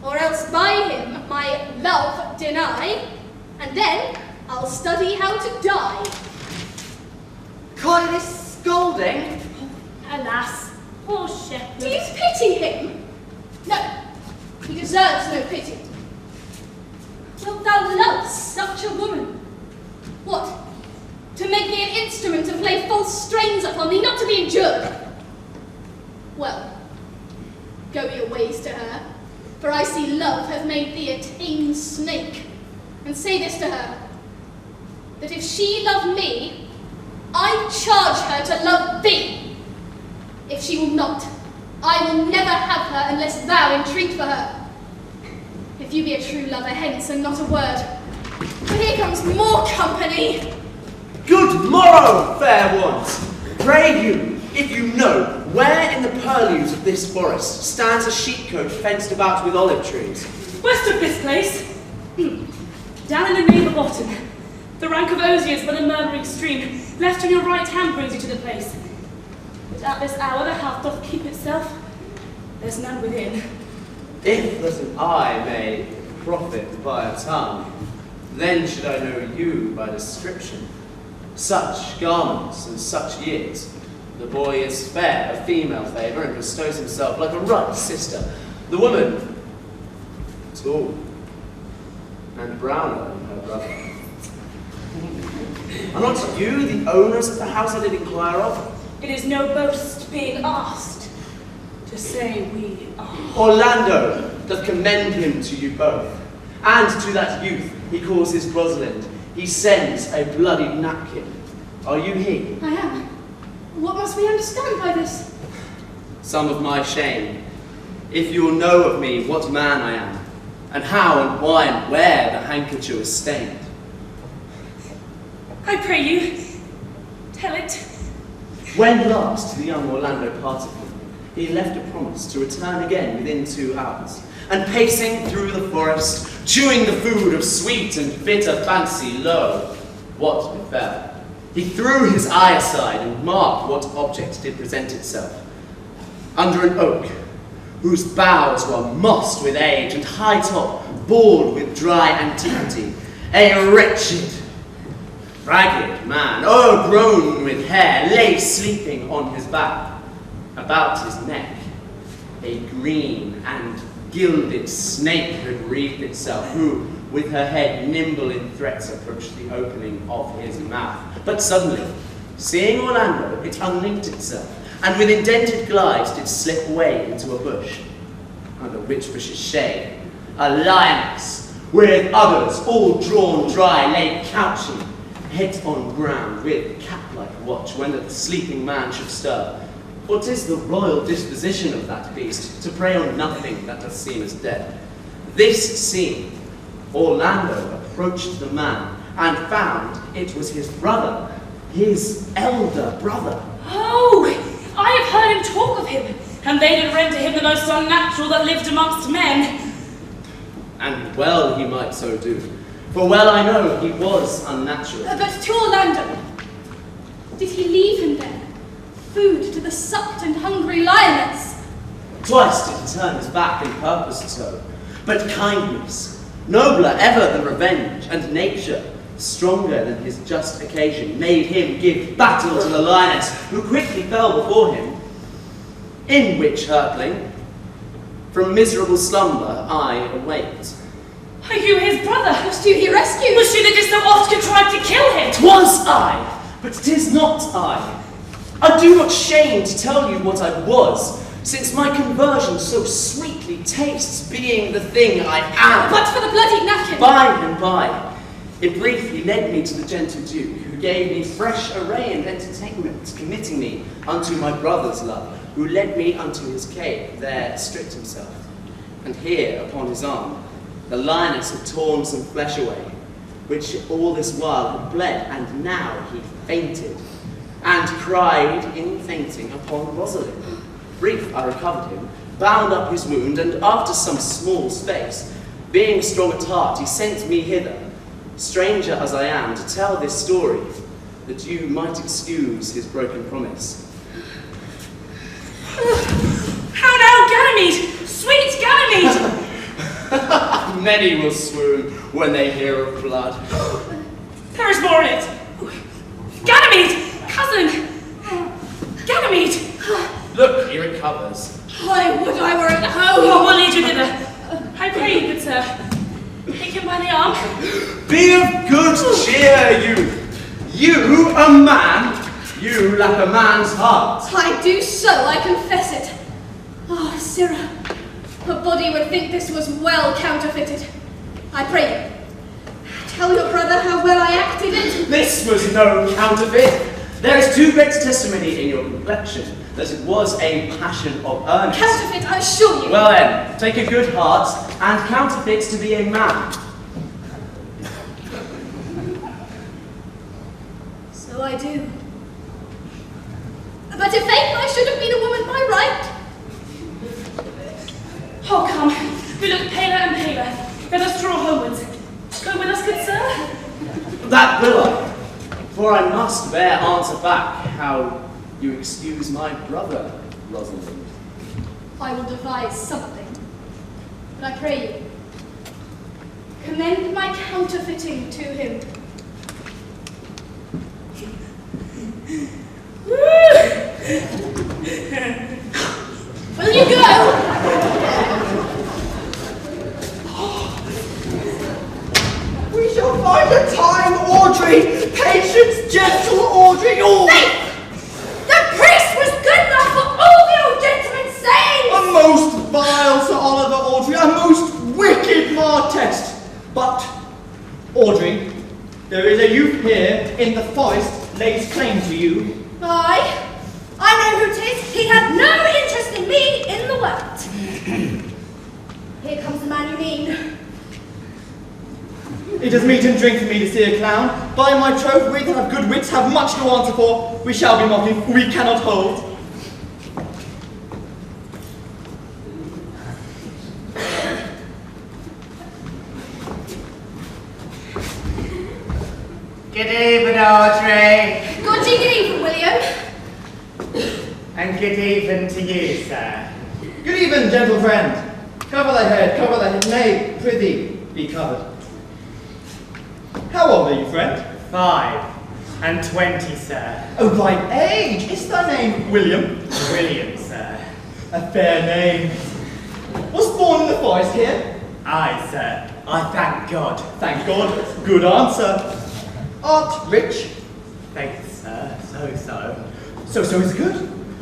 or else by him my love deny, and then I'll study how to die.
Call this scolding?
Alas, poor shepherd.
Do you pity him? No, he deserves no pity. Wilt thou love such a woman? What? To make thee an instrument and play false strains upon thee, not to be endured? Well, go your ways to her, for I see love hath made thee a tame snake. And say this to her, that if she love me, I charge her to love thee. If she will not, I will never have her unless thou entreat for her. If you be a true lover, hence and not a word. For here comes more company.
Good morrow, fair ones. Pray you, if you know, where in the purlieus of this forest stands a sheepcote fenced about with olive trees?
West of this place. Down in the neighbour bottom. The rank of osiers by the murmuring stream, left on your right hand brings you to the place. But at this hour the house doth keep itself. There's none within.
If that an eye may profit by a tongue, then should I know you by description. Such garments and such years. The boy is fair, of female favour, and bestows himself like a right sister. The woman, tall, and browner than her brother. Are not you the owners of the house I did inquire of?
It is no boast being asked to say we are.
Orlando doth commend him to you both, and to that youth he calls his Rosalind. He sends a bloody napkin. Are you he?
I am. What must we understand by this?
Some of my shame. If you will know of me what man I am, and how and why and where the handkerchief is stained.
I pray you, tell it.
When last the young Orlando parted from me, he left a promise to return again within 2 hours. And pacing through the forest, chewing the food of sweet and bitter fancy, lo, what befell? He threw his eye aside and marked what object did present itself. Under an oak, whose boughs were mossed with age and high top bald with dry antiquity, a wretched, ragged man, o'ergrown with hair, lay sleeping on his back. About his neck, a green and gilded snake had wreathed itself, who, with her head nimble in threats, approached the opening of his mouth. But suddenly, seeing Orlando, it unlinked itself, and with indented glides did slip away into a bush. Under which bush's shade, a lioness, with others all drawn dry, lay couching, head on ground, with cat-like watch when the sleeping man should stir. For 'tis the royal disposition of that beast to prey on nothing that doth seem as dead. This seen, Orlando approached the man, and found it was his brother, his elder brother.
Oh, I have heard him talk of him, and they did render him the most unnatural that lived amongst men.
And well he might so do, for well I know he was unnatural.
But to Orlando, did he leave him there? Food to the sucked and hungry lioness?
Twice did he turn his back and purposed so, but kindness, nobler ever than revenge, and nature, stronger than his just occasion, made him give battle to the lioness, who quickly fell before him. In which hurtling, from miserable slumber I awaked.
Are you his brother?
Was you he rescued?
Was she that did so oft contrive to kill him?
'Twas I, but 'tis not I. I do not shame to tell you what I was, since my conversion so sweetly tastes being the thing I am.
But for the bloody napkin!
By and by, it briefly led me to the gentle Duke, who gave me fresh array and entertainment, committing me unto my brother's love, who led me unto his cave, there stripped himself. And here, upon his arm, the lioness had torn some flesh away, which all this while had bled, and now he fainted, and cried in fainting upon Rosalind. Brief I recovered him, bound up his wound, and after some small space, being strong at heart, he sent me hither, stranger as I am, to tell this story, that you might excuse his broken promise.
How now, Ganymede! Sweet Ganymede!
Many will swoon when they hear of blood.
There is more in it! Ganymede! Cousin! Ganymede!
Look, he recovers.
I would I were at
Oh,
home!
we'll lead you thither. I pray you, good sir. Take him by the arm.
Be of good cheer, youth. You, a man, you lack a man's heart.
I do so, I confess it. Ah, Sirrah, a body would think this was well counterfeited. I pray you, tell your brother how well I acted it.
This was no counterfeit. There is too great testimony in your complexion that it was a passion of earnest.
Counterfeit, I assure you.
Well then, take a good heart and counterfeit to be a man.
So I do. But if faith I should have been a woman by right.
Oh, come. We look paler and paler. Let us draw homewards. Go with us, good sir.
That will I, for I must bear answer back how you excuse my brother, Rosalind.
I will devise something. But I pray you, commend my counterfeiting to him. Will you go?
We shall find a time, Audrey! Patience, gentle Audrey! Oh!
The priest was good enough for all the old gentleman's sayings!
A most vile Sir Oliver, Audrey, a most wicked Martest. But, Audrey, there is a youth here in the forest lays claim to you.
Aye, I know who 'tis. He had no interest in me in the world. Here comes the man you mean.
It is meat and drink for me to see a clown. By my troth, we that have good wits have much to answer for. We shall be mocking, we cannot hold.
Good evening, Audrey.
Good evening, William.
And good evening to you, sir.
Good even, gentle friend. Cover thy head, cover thy head. Nay, prithee, be covered. How old are you, friend?
25, sir.
Oh, thy age! Is thy name William?
William, sir.
A fair name. Was born in the forest here?
Aye, sir. I thank God.
Thank God. Good answer. Art rich?
Faith, sir. So.
So is good.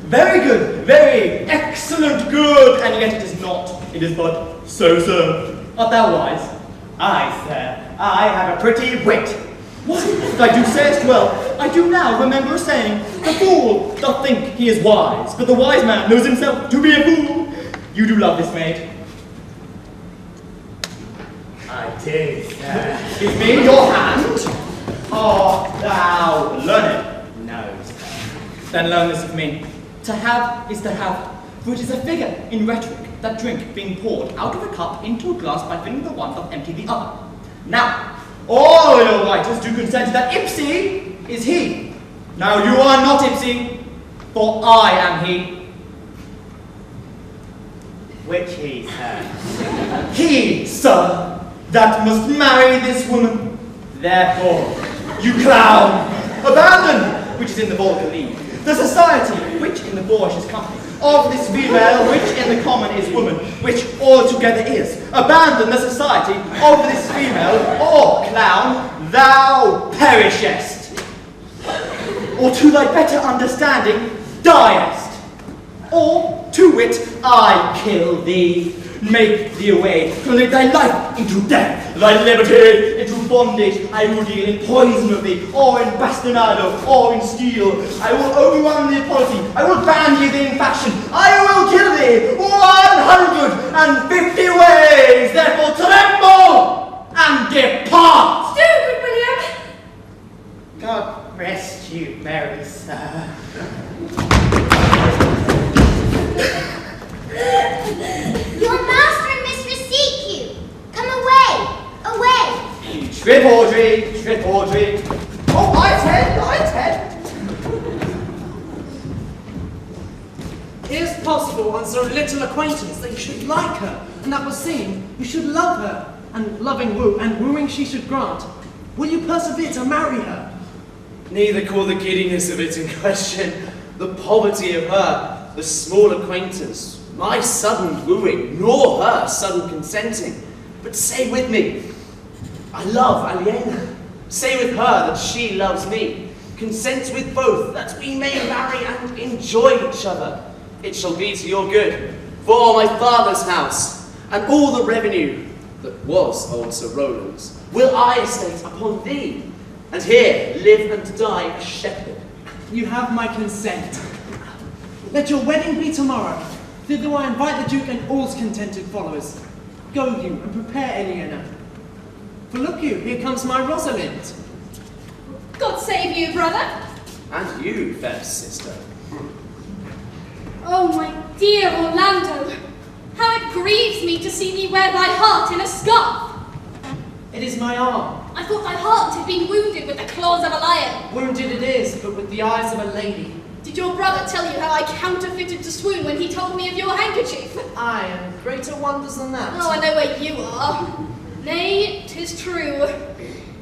Very good. Very excellent good. And yet it is not. It is but so. Art thou wise?
Aye, sir. I have a pretty wit.
What? Thou do sayest well. I do now remember a saying, the fool doth think he is wise, but the wise man knows himself to be a fool. You do love this maid.
I do, sir.
Give me your hand. Art thou learned?
No, sir.
Then learn this of me. To have is to have, for it is a figure in rhetoric that drink being poured out of a cup into a glass by filling the one doth empty the other. Now, all your writers do consent that Ipsy is he. Now you are not Ipsy, for I am he.
Which he, sir?
He, sir, that must marry this woman. Therefore, you clown, abandon, which is in the vulgar league, the society, which in the boorish is company, of this female, which in the common is woman, which altogether is. Abandon the society of this female, or, clown, thou perishest. Or to thy better understanding, diest. Or, to wit, I kill thee. Make thee away, commit thy life into death, thy liberty into bondage. I will deal in poison of thee, or in bastinado, or in steel. I will overrun thee policy, I will ban thee in faction, I will kill thee 150 ways. Therefore tremble and depart.
Stupid, William!
God rest you, merry sir.
Your master and mistress seek you. Come away, away.
Trip, Audrey, trip, Audrey. Oh, light's head.
Is it possible on so little acquaintance that you should like her, and that was seen, you should love her, and loving woo, and wooing she should grant? Will you persevere to marry her?
Neither call the giddiness of it in question, the poverty of her, the small acquaintance, my sudden wooing, nor her sudden consenting. But say with me, I love Aliena. Say with her that she loves me. Consent with both, that we may marry and enjoy each other. It shall be to your good, for my father's house, and all the revenue that was old Sir Rowland's, will I estate upon thee, and here live and die a shepherd.
You have my consent. Let your wedding be tomorrow. Thither I invite the Duke and all's contented followers. Go you and prepare Eleanor. For look you, here comes my Rosalind.
God save you, brother.
And you, fair sister.
Oh, my dear Orlando, how it grieves me to see thee wear thy heart in a scarf.
It is my arm.
I thought thy heart had been wounded with the claws of a lion.
Wounded it is, but with the eyes of a lady.
Did your brother tell you how I counterfeited to swoon when he told me of your handkerchief?
I am greater wonders than that.
Oh, I know where you are. Nay, 'tis true.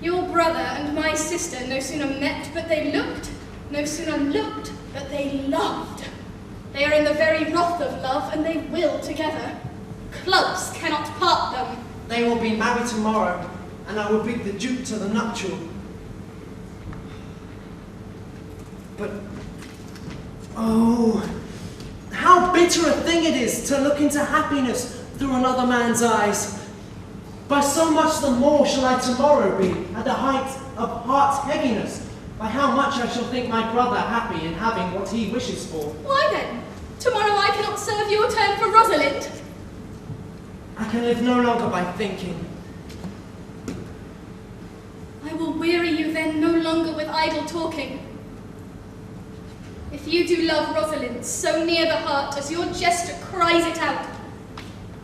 Your brother and my sister no sooner met but they looked, no sooner looked but they loved. They are in the very wrath of love, and they will together. Clubs cannot part them.
They will be married tomorrow, and I will bid the Duke to the nuptial. But, oh, how bitter a thing it is to look into happiness through another man's eyes. By so much the more shall I tomorrow be at the height of heart's heaviness, by how much I shall think my brother happy in having what he wishes for.
Why then? Tomorrow I cannot serve your turn for Rosalind.
I can live no longer by thinking.
I will weary you then no longer with idle talking. If you do love Rosalind so near the heart as your gesture cries it out,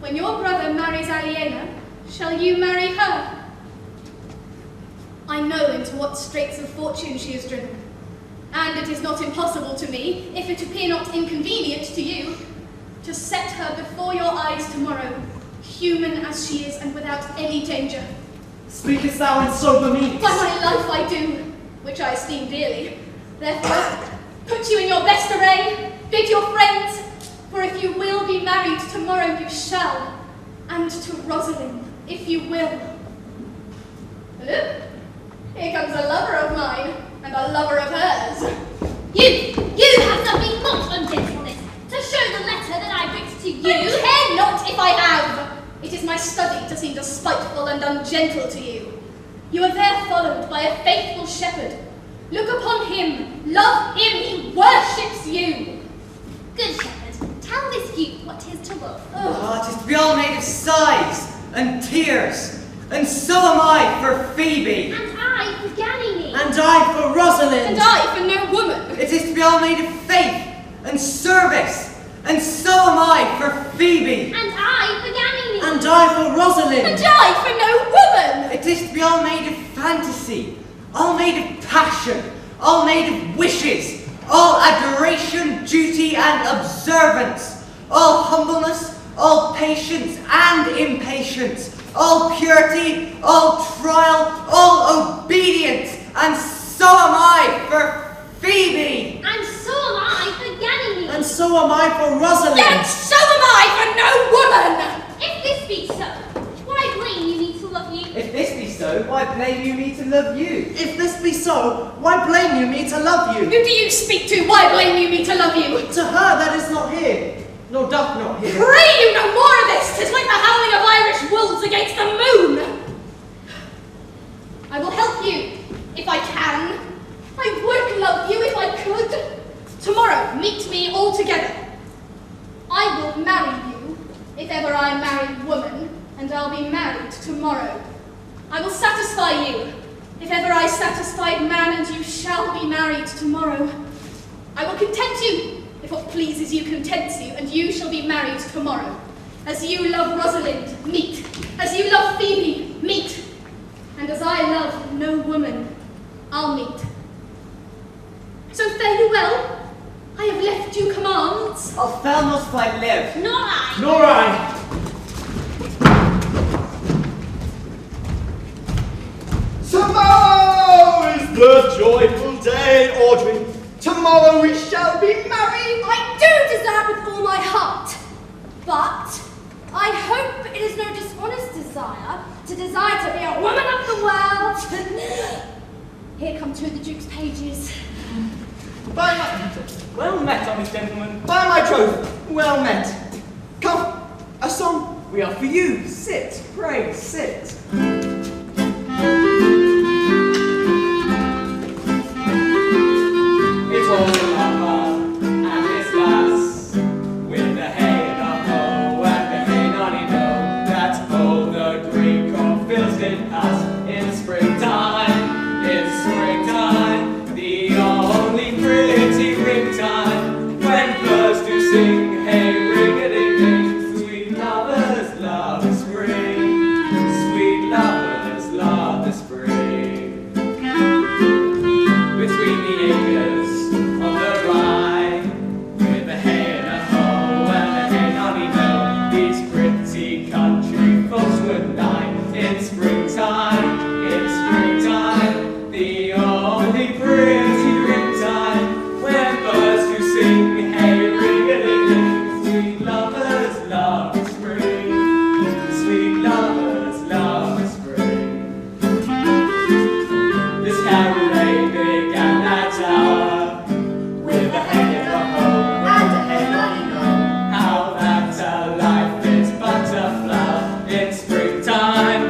when your brother marries Aliena, shall you marry her? I know into what straits of fortune she is driven, and it is not impossible to me, if it appear not inconvenient to you, to set her before your eyes tomorrow, human as she is and without any danger.
Speakest thou in sober meanings?
By my life I do, which I esteem dearly. Therefore, put you in your best array, bid your friends, for if you will be married tomorrow you shall, and to Rosalind, if you will. Look, here comes a lover of mine, and a lover of hers.
You have done me much ungentleness to show the letter that I writ to you.
I care not if I have. It is my study to seem despiteful and ungentle to you. You are there followed by a faithful shepherd. Look upon him, love him, he worships you.
Good shepherd, tell this youth what 'tis to love.
Oh, 'tis to be all made of sighs and tears, and so am I for Phoebe.
And I for Ganymede.
And I for Rosalind.
And I for no woman.
It is to be all made of faith and service, and so am I for Phoebe.
And I for Ganymede.
And I for Rosalind.
And I for no woman.
It is to be all made of fantasy, all made of passion, all made of wishes, all adoration, duty, and observance, all humbleness, all patience and impatience, all purity, all trial, all obedience, and so am I for Phoebe.
And so am I for Ganymede.
And so am I for Rosalind.
And so am I for no woman.
If this be so, why blame you me to love you?
If this be so, why blame you me to love you?
If this be so, why blame you me to love you?
Who do you speak to? Why blame you me to love you?
To her that is not here, nor doth not hear.
Pray you no more of this. 'Tis like the howling of Irish wolves against the moon. I will help you if I can. I would love you if I could. Tomorrow, meet me all together. I will marry you if ever I marry woman, and I'll be married tomorrow. I will satisfy you if ever I satisfied man, and you shall be married tomorrow. I will content you if what pleases you contents you, and you shall be married tomorrow. As you love Rosalind, meet. As you love Phoebe, meet. And as I love no woman, I'll meet. So fare you well. I have left you commands.
I'll fail not if I live.
Nor I.
Nor I.
Tomorrow is the joyful day, Audrey. Tomorrow we shall be married.
I do desire with all my heart, but I hope it is no dishonest desire to desire to be a woman of the world. Here come two of the Duke's pages.
Well met, honest gentlemen. By my troth, well met. Come, a song. We are for you. Sit, pray, sit. It was
Caroline began that hour, with a head of a hoe and a head on know. How that a life is but a flower in springtime,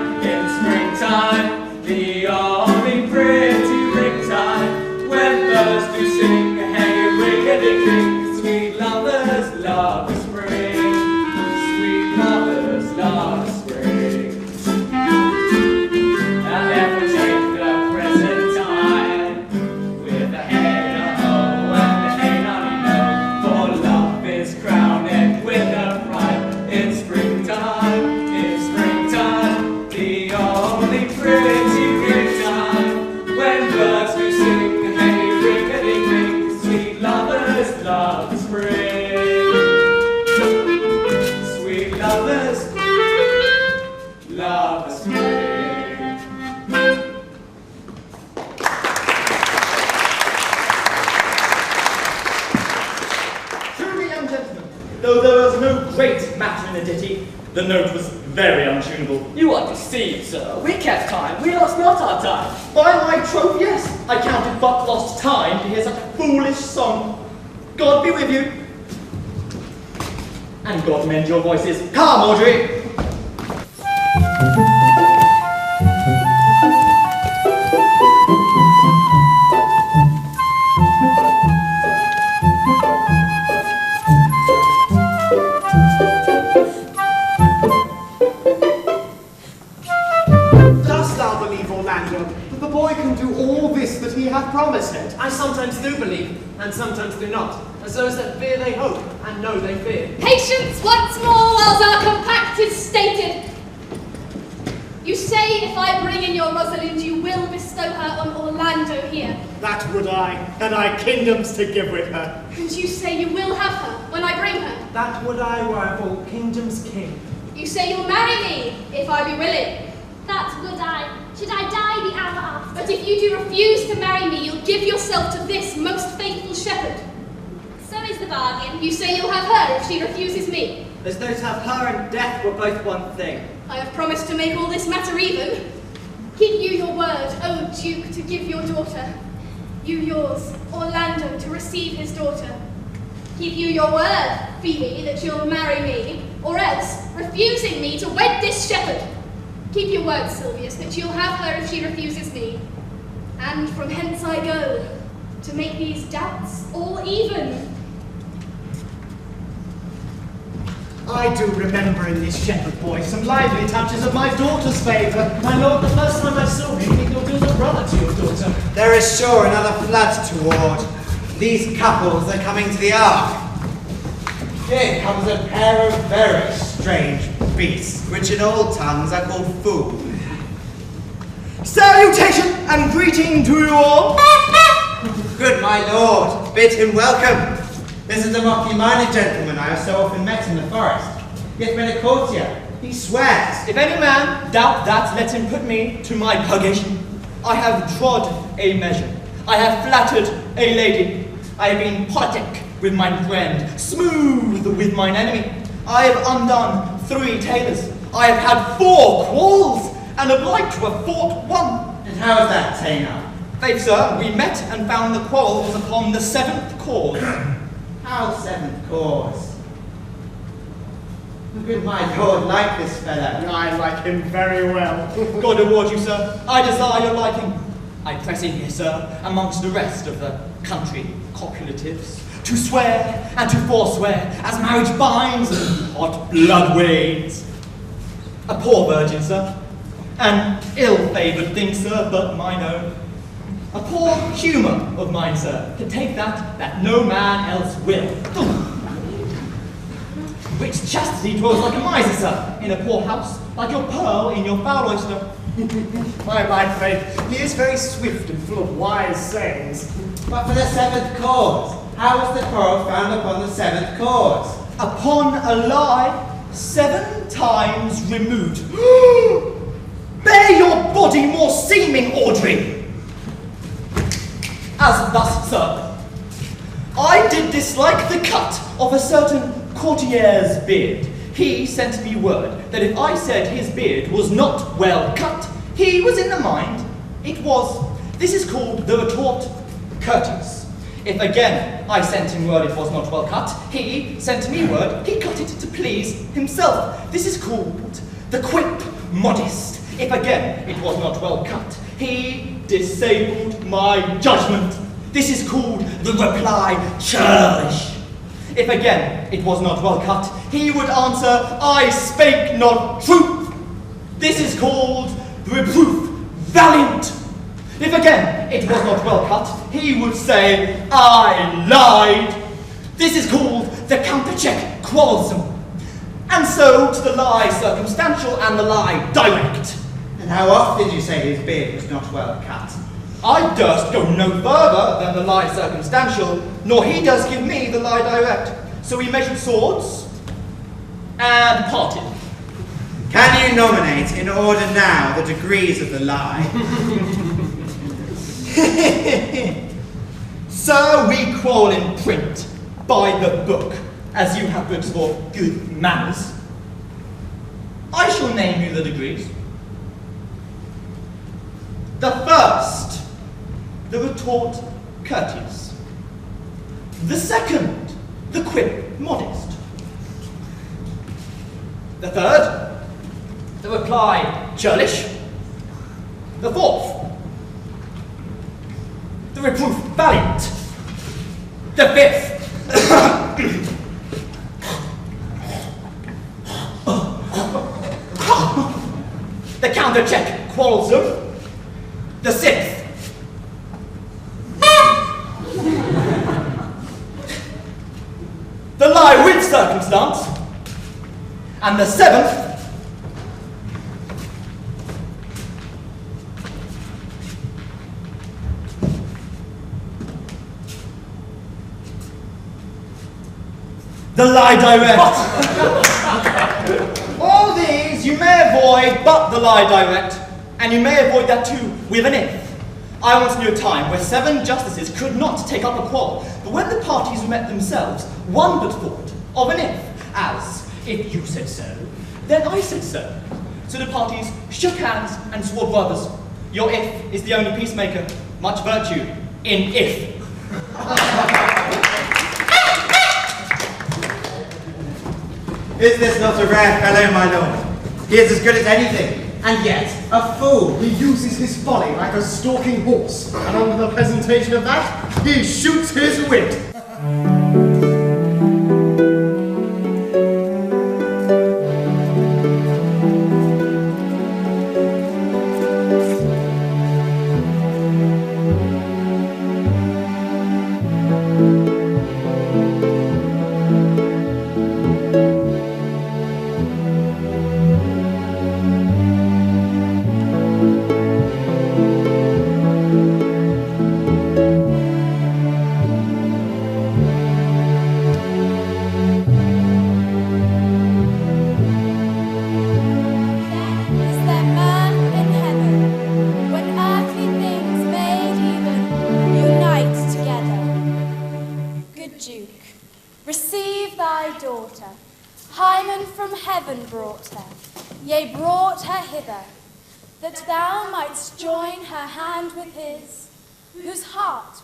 the only pretty ringtime, when birds do sing, hey, ring-a-ding-ding, sweet lovers love the spring, sweet lovers love the spring. And therefore take the present time, with a head a hoe and a head on know, for love is crowned with a pride in springtime, the only pretty ringtime, when birds do sing, hey, ring-a-ding-ding, sweet lovers love the spring. Sweet lovers love the spring.
Truly, young gentlemen, though there was no great matter in the ditty, the note was very untunable.
You are deceived, sir. We kept time. We lost not our time.
By my troth, yes, I counted but lost time to hear such a foolish song. God be with you. And God mend your voices. Come, Audrey.
Dost thou believe, Orlando, that the boy can do all this that he hath promised it? I sometimes do believe, and sometimes do not. As those that fear they hope, and know they fear.
Patience once more, whilst our compact is stated. You say if I bring in your Rosalind, you will bestow her on Orlando here.
That would I, and I kingdoms to give with her.
And you say you will have her when I bring her.
That would I were of all kingdoms king.
You say you'll marry me if I be willing.
That would I, should I die the hour after.
But if you do refuse to marry me, you'll give yourself to this most faithful shepherd.
So is the bargain.
You say you'll have her if she refuses me.
As though to have her and death were both one thing.
I have promised to make all this matter even. Give you your word, O Duke, to give your daughter. You yours, Orlando, to receive his daughter. Give you your word, Phoebe, that you'll marry me, or else, refusing me, to wed this shepherd. Keep your word, Silvius, that you'll have her if she refuses me. And from hence I go, to make these doubts all even.
I do remember in this shepherd boy some lively touches of my daughter's favour.
My lord, the first time I saw him, he looked as a brother to your daughter.
There is sure another flood toward. These couples are coming to the ark. Here comes a pair of very strange beasts, which in old tongues are called fools.
Salutation and greeting to you all.
Good my lord, bid him welcome. This is a mocky minded gentleman I have so often met in the forest. He hath been a courtier. He swears.
If any man doubt that, let him put me to my purgation. I have trod a measure. I have flattered a lady. I have been politic with mine friend, smooth with mine enemy. I have undone 3 tailors. I have had 4 quarrels, and am like to have fought 1.
And how is that, Tainer?
Faith, sir, we met and found the quarrel was upon the 7th cause.
How 7th cause? Good my lord, like this fellow.
I like him very well. God award you, sir. I desire your liking. I press in here, sir, amongst the rest of the country copulatives, to swear and to forswear, as marriage binds and hot blood wanes. A poor virgin, sir. An ill-favoured thing, sir, but mine own. A poor humour of mine, sir, to take that no man else will. Which chastity dwells like a miser, sir, in a poor house, like your pearl in your foul oyster. My faith, he is very swift and full of wise sayings.
But for the 7th cause, how was the quarrel found upon the 7th cause?
Upon a lie 7 times removed. Bear your body more seeming, Audrey! As thus, sir, I did dislike the cut of a certain courtier's beard. He sent me word that if I said his beard was not well cut, he was in the mind it was This is called the retort courteous. If again I sent him word it was not well cut, he sent me word he cut it to please himself. This is called the quip modest. If again it was not well cut, he disabled my judgment. This is called the reply churlish. If again it was not well cut, he would answer, I spake not truth. This is called the reproof valiant. If again it was not well cut, he would say, I lied. This is called the countercheck quarrelsome. And so to the lie circumstantial and the lie direct.
And how oft did you say his beard was not well cut?
I durst go no further than the lie circumstantial, nor he does give me the lie direct. So we measured swords and parted.
Can you nominate in order now the degrees of the lie?
Sir, we quarrel in print, by the book, as you have books for good manners. I shall name you the degrees. The first, the retort courteous. The second, the quip modest. The third, the reply churlish. The fourth, the reproof valiant. The fifth, the counter-check quarrelsome. The sixth, the lie with circumstance. And the seventh, the lie direct. All these you may avoid but the lie direct, and you may avoid that too with an if. I once knew a time where 7 justices could not take up a quarrel, but when the parties met themselves, one but thought of an if, as, if you said so, then I said so. So the parties shook hands and swore brothers. Your if is the only peacemaker, much virtue in if.
Is this not a rare fellow, my lord? He is as good as anything, and yet a fool.
He uses his folly like a stalking horse, and under the presentation of that, he shoots his wit.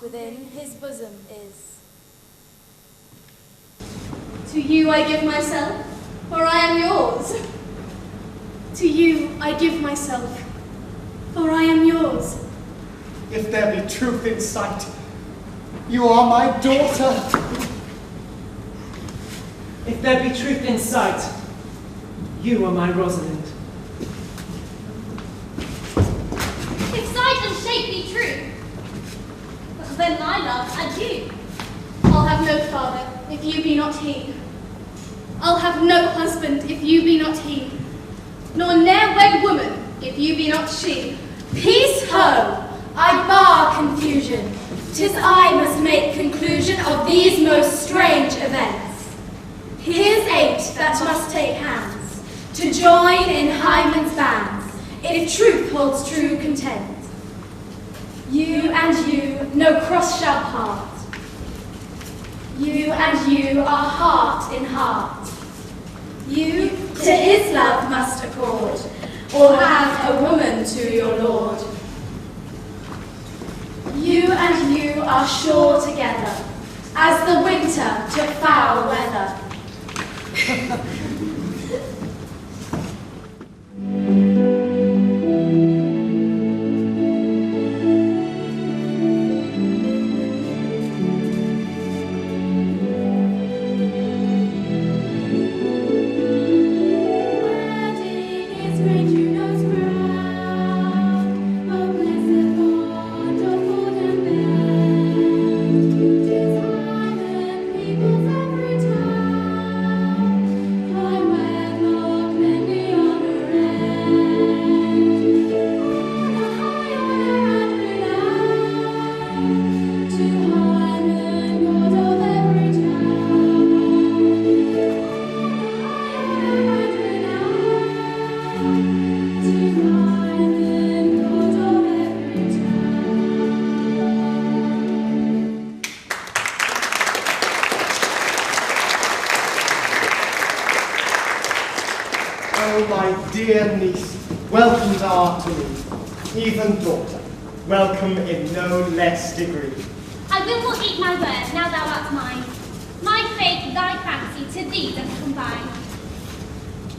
Within his bosom is.
To you I give myself, for I am yours. To you I give myself, for I am yours.
If there be truth in sight, you are my daughter.
If there be truth in sight, you are my Rosalind.
If sight and shape be true, then my love, adieu.
I'll have no father, if you be not he. I'll have no husband, if you be not he. Nor ne'er wed woman, if you be not she.
Peace ho! I bar confusion. 'Tis I must make conclusion of these most strange events. Here's 8 that must take hands, to join in Hymen's bands, if truth holds true content. You and you no cross shall part. You and you are heart in heart. You to his love must accord, or have a woman to your lord.
You and you are sure together, as the winter to foul weather.
Oh, my dear niece, welcome thou to me. Even daughter, welcome in no less degree.
I will not eat my word, now thou art mine. My faith, thy fancy, to thee doth combine.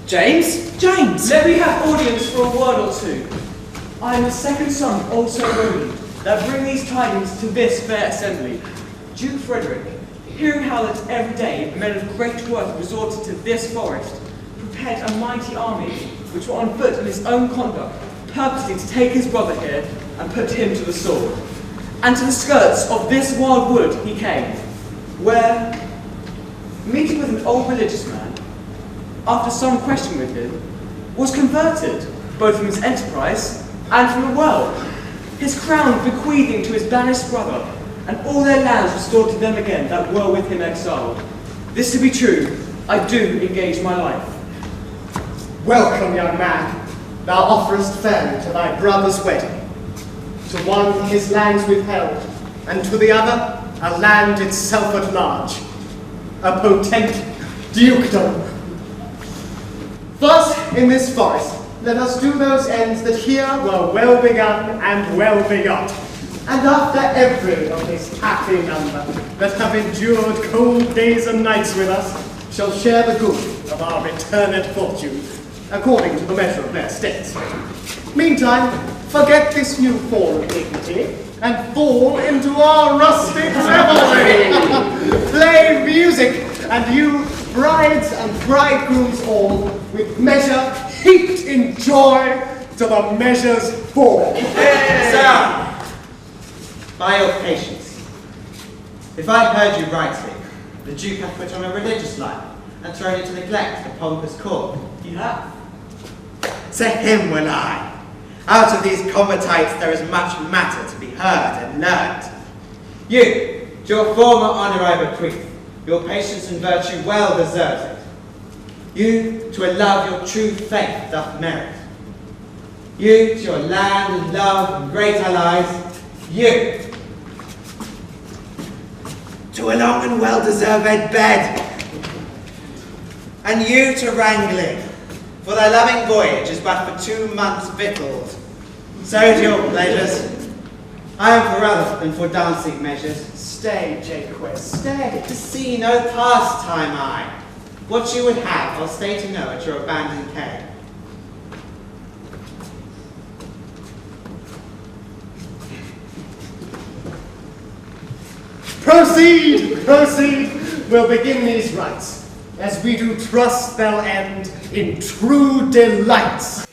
James?
James!
Let me have audience for a word or two. I am the second son of old Sir Roland, that bring these tidings to this fair assembly. Duke Frederick, hearing how that every day men of great worth resorted to this forest, prepared a mighty army, which were on foot in his own conduct, purposely to take his brother here and put him to the sword. And to the skirts of this wild wood he came, where, meeting with an old religious man, after some question with him, was converted, both from his enterprise and from the world, his crown bequeathing to his banished brother, and all their lands restored to them again that were with him exiled. This to be true, I do engage my life.
Welcome, young man. Thou offerest fairly to thy brother's wedding. To one his lands withheld, and to the other a land itself at large. A potent dukedom. Thus, in this forest, let us do those ends that here were well begun and well begot. And after every of this happy number that have endured cold days and nights with us, shall share the good of our returned fortune, according to the measure of their states. Meantime, forget this new form of dignity, and fall into our rustic revelry. Play music, and you, brides and bridegrooms all, with measure heaped in joy to the measure's fall.
Sir, by your patience, if I heard you rightly, the Duke hath put on a religious life and thrown into neglect the pompous court.
He hath.
To him will I. Out of these convertites there is much matter to be heard and learned. You, to your former honour I bequeath, your patience and virtue well deserves it. You, to a love your true faith doth merit. You, to your land and love and great allies. You, to a long and well-deserved bed. And you to wrangling, for thy loving voyage is but for 2 months victualled. So to your pleasures. I am for other than for dancing measures.
Stay, Jaques, stay.
To see no pastime I. What you would have, I'll stay to know at your abandoned keg.
Proceed, proceed. We'll begin these rites, as we do trust they'll end in true delights.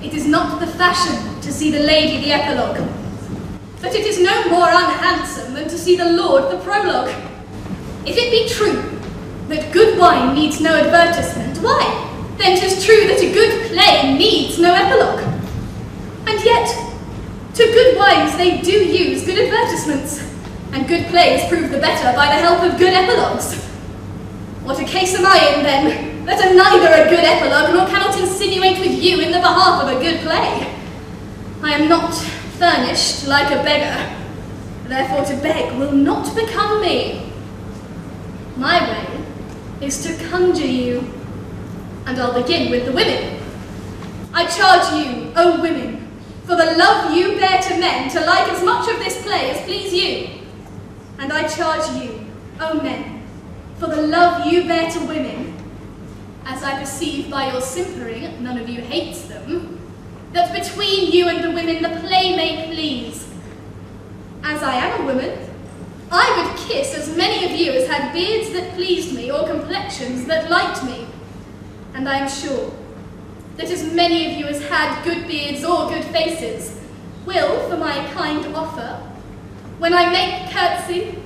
It is not the fashion to see the lady the epilogue, but it is no more unhandsome than to see the lord the prologue. If it be true that good wine needs no advertisement, why, then 'tis true that a good play needs no epilogue. And yet, to good wines they do use good advertisements, and good plays prove the better by the help of good epilogues. What a case am I in, then, that am neither a good epilogue nor cannot insinuate with you in the behalf of a good play? I am not furnished like a beggar, therefore to beg will not become me. My way is to conjure you, and I'll begin with the women. I charge you, O women, for the love you bear to men, to like as much of this play as please you. And I charge you, O men, for the love you bear to women, as I perceive by your simpering, none of you hates them, that between you and the women the play may please. As I am a woman, I would kiss as many of you as had beards that pleased me, or complexions that liked me. And I am sure that as many of you as had good beards or good faces will, for my kind offer, when I make curtsy,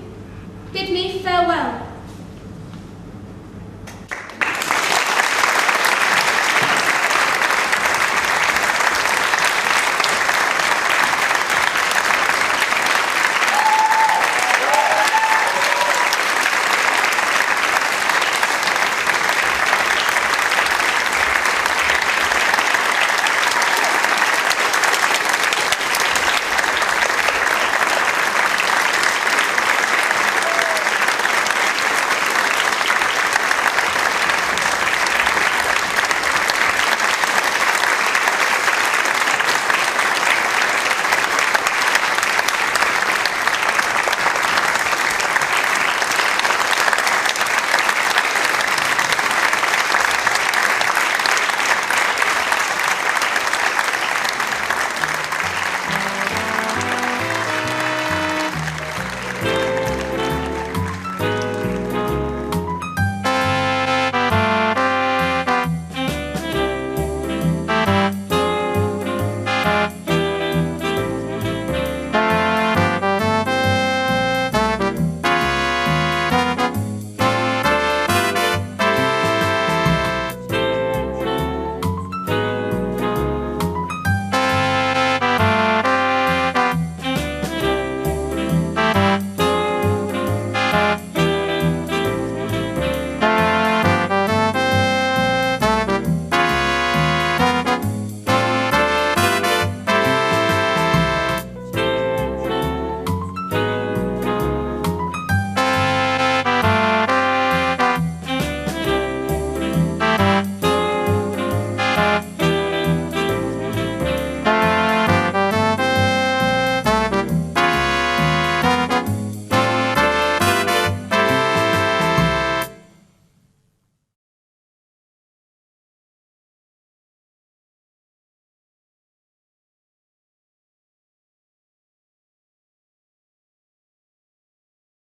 bid me farewell.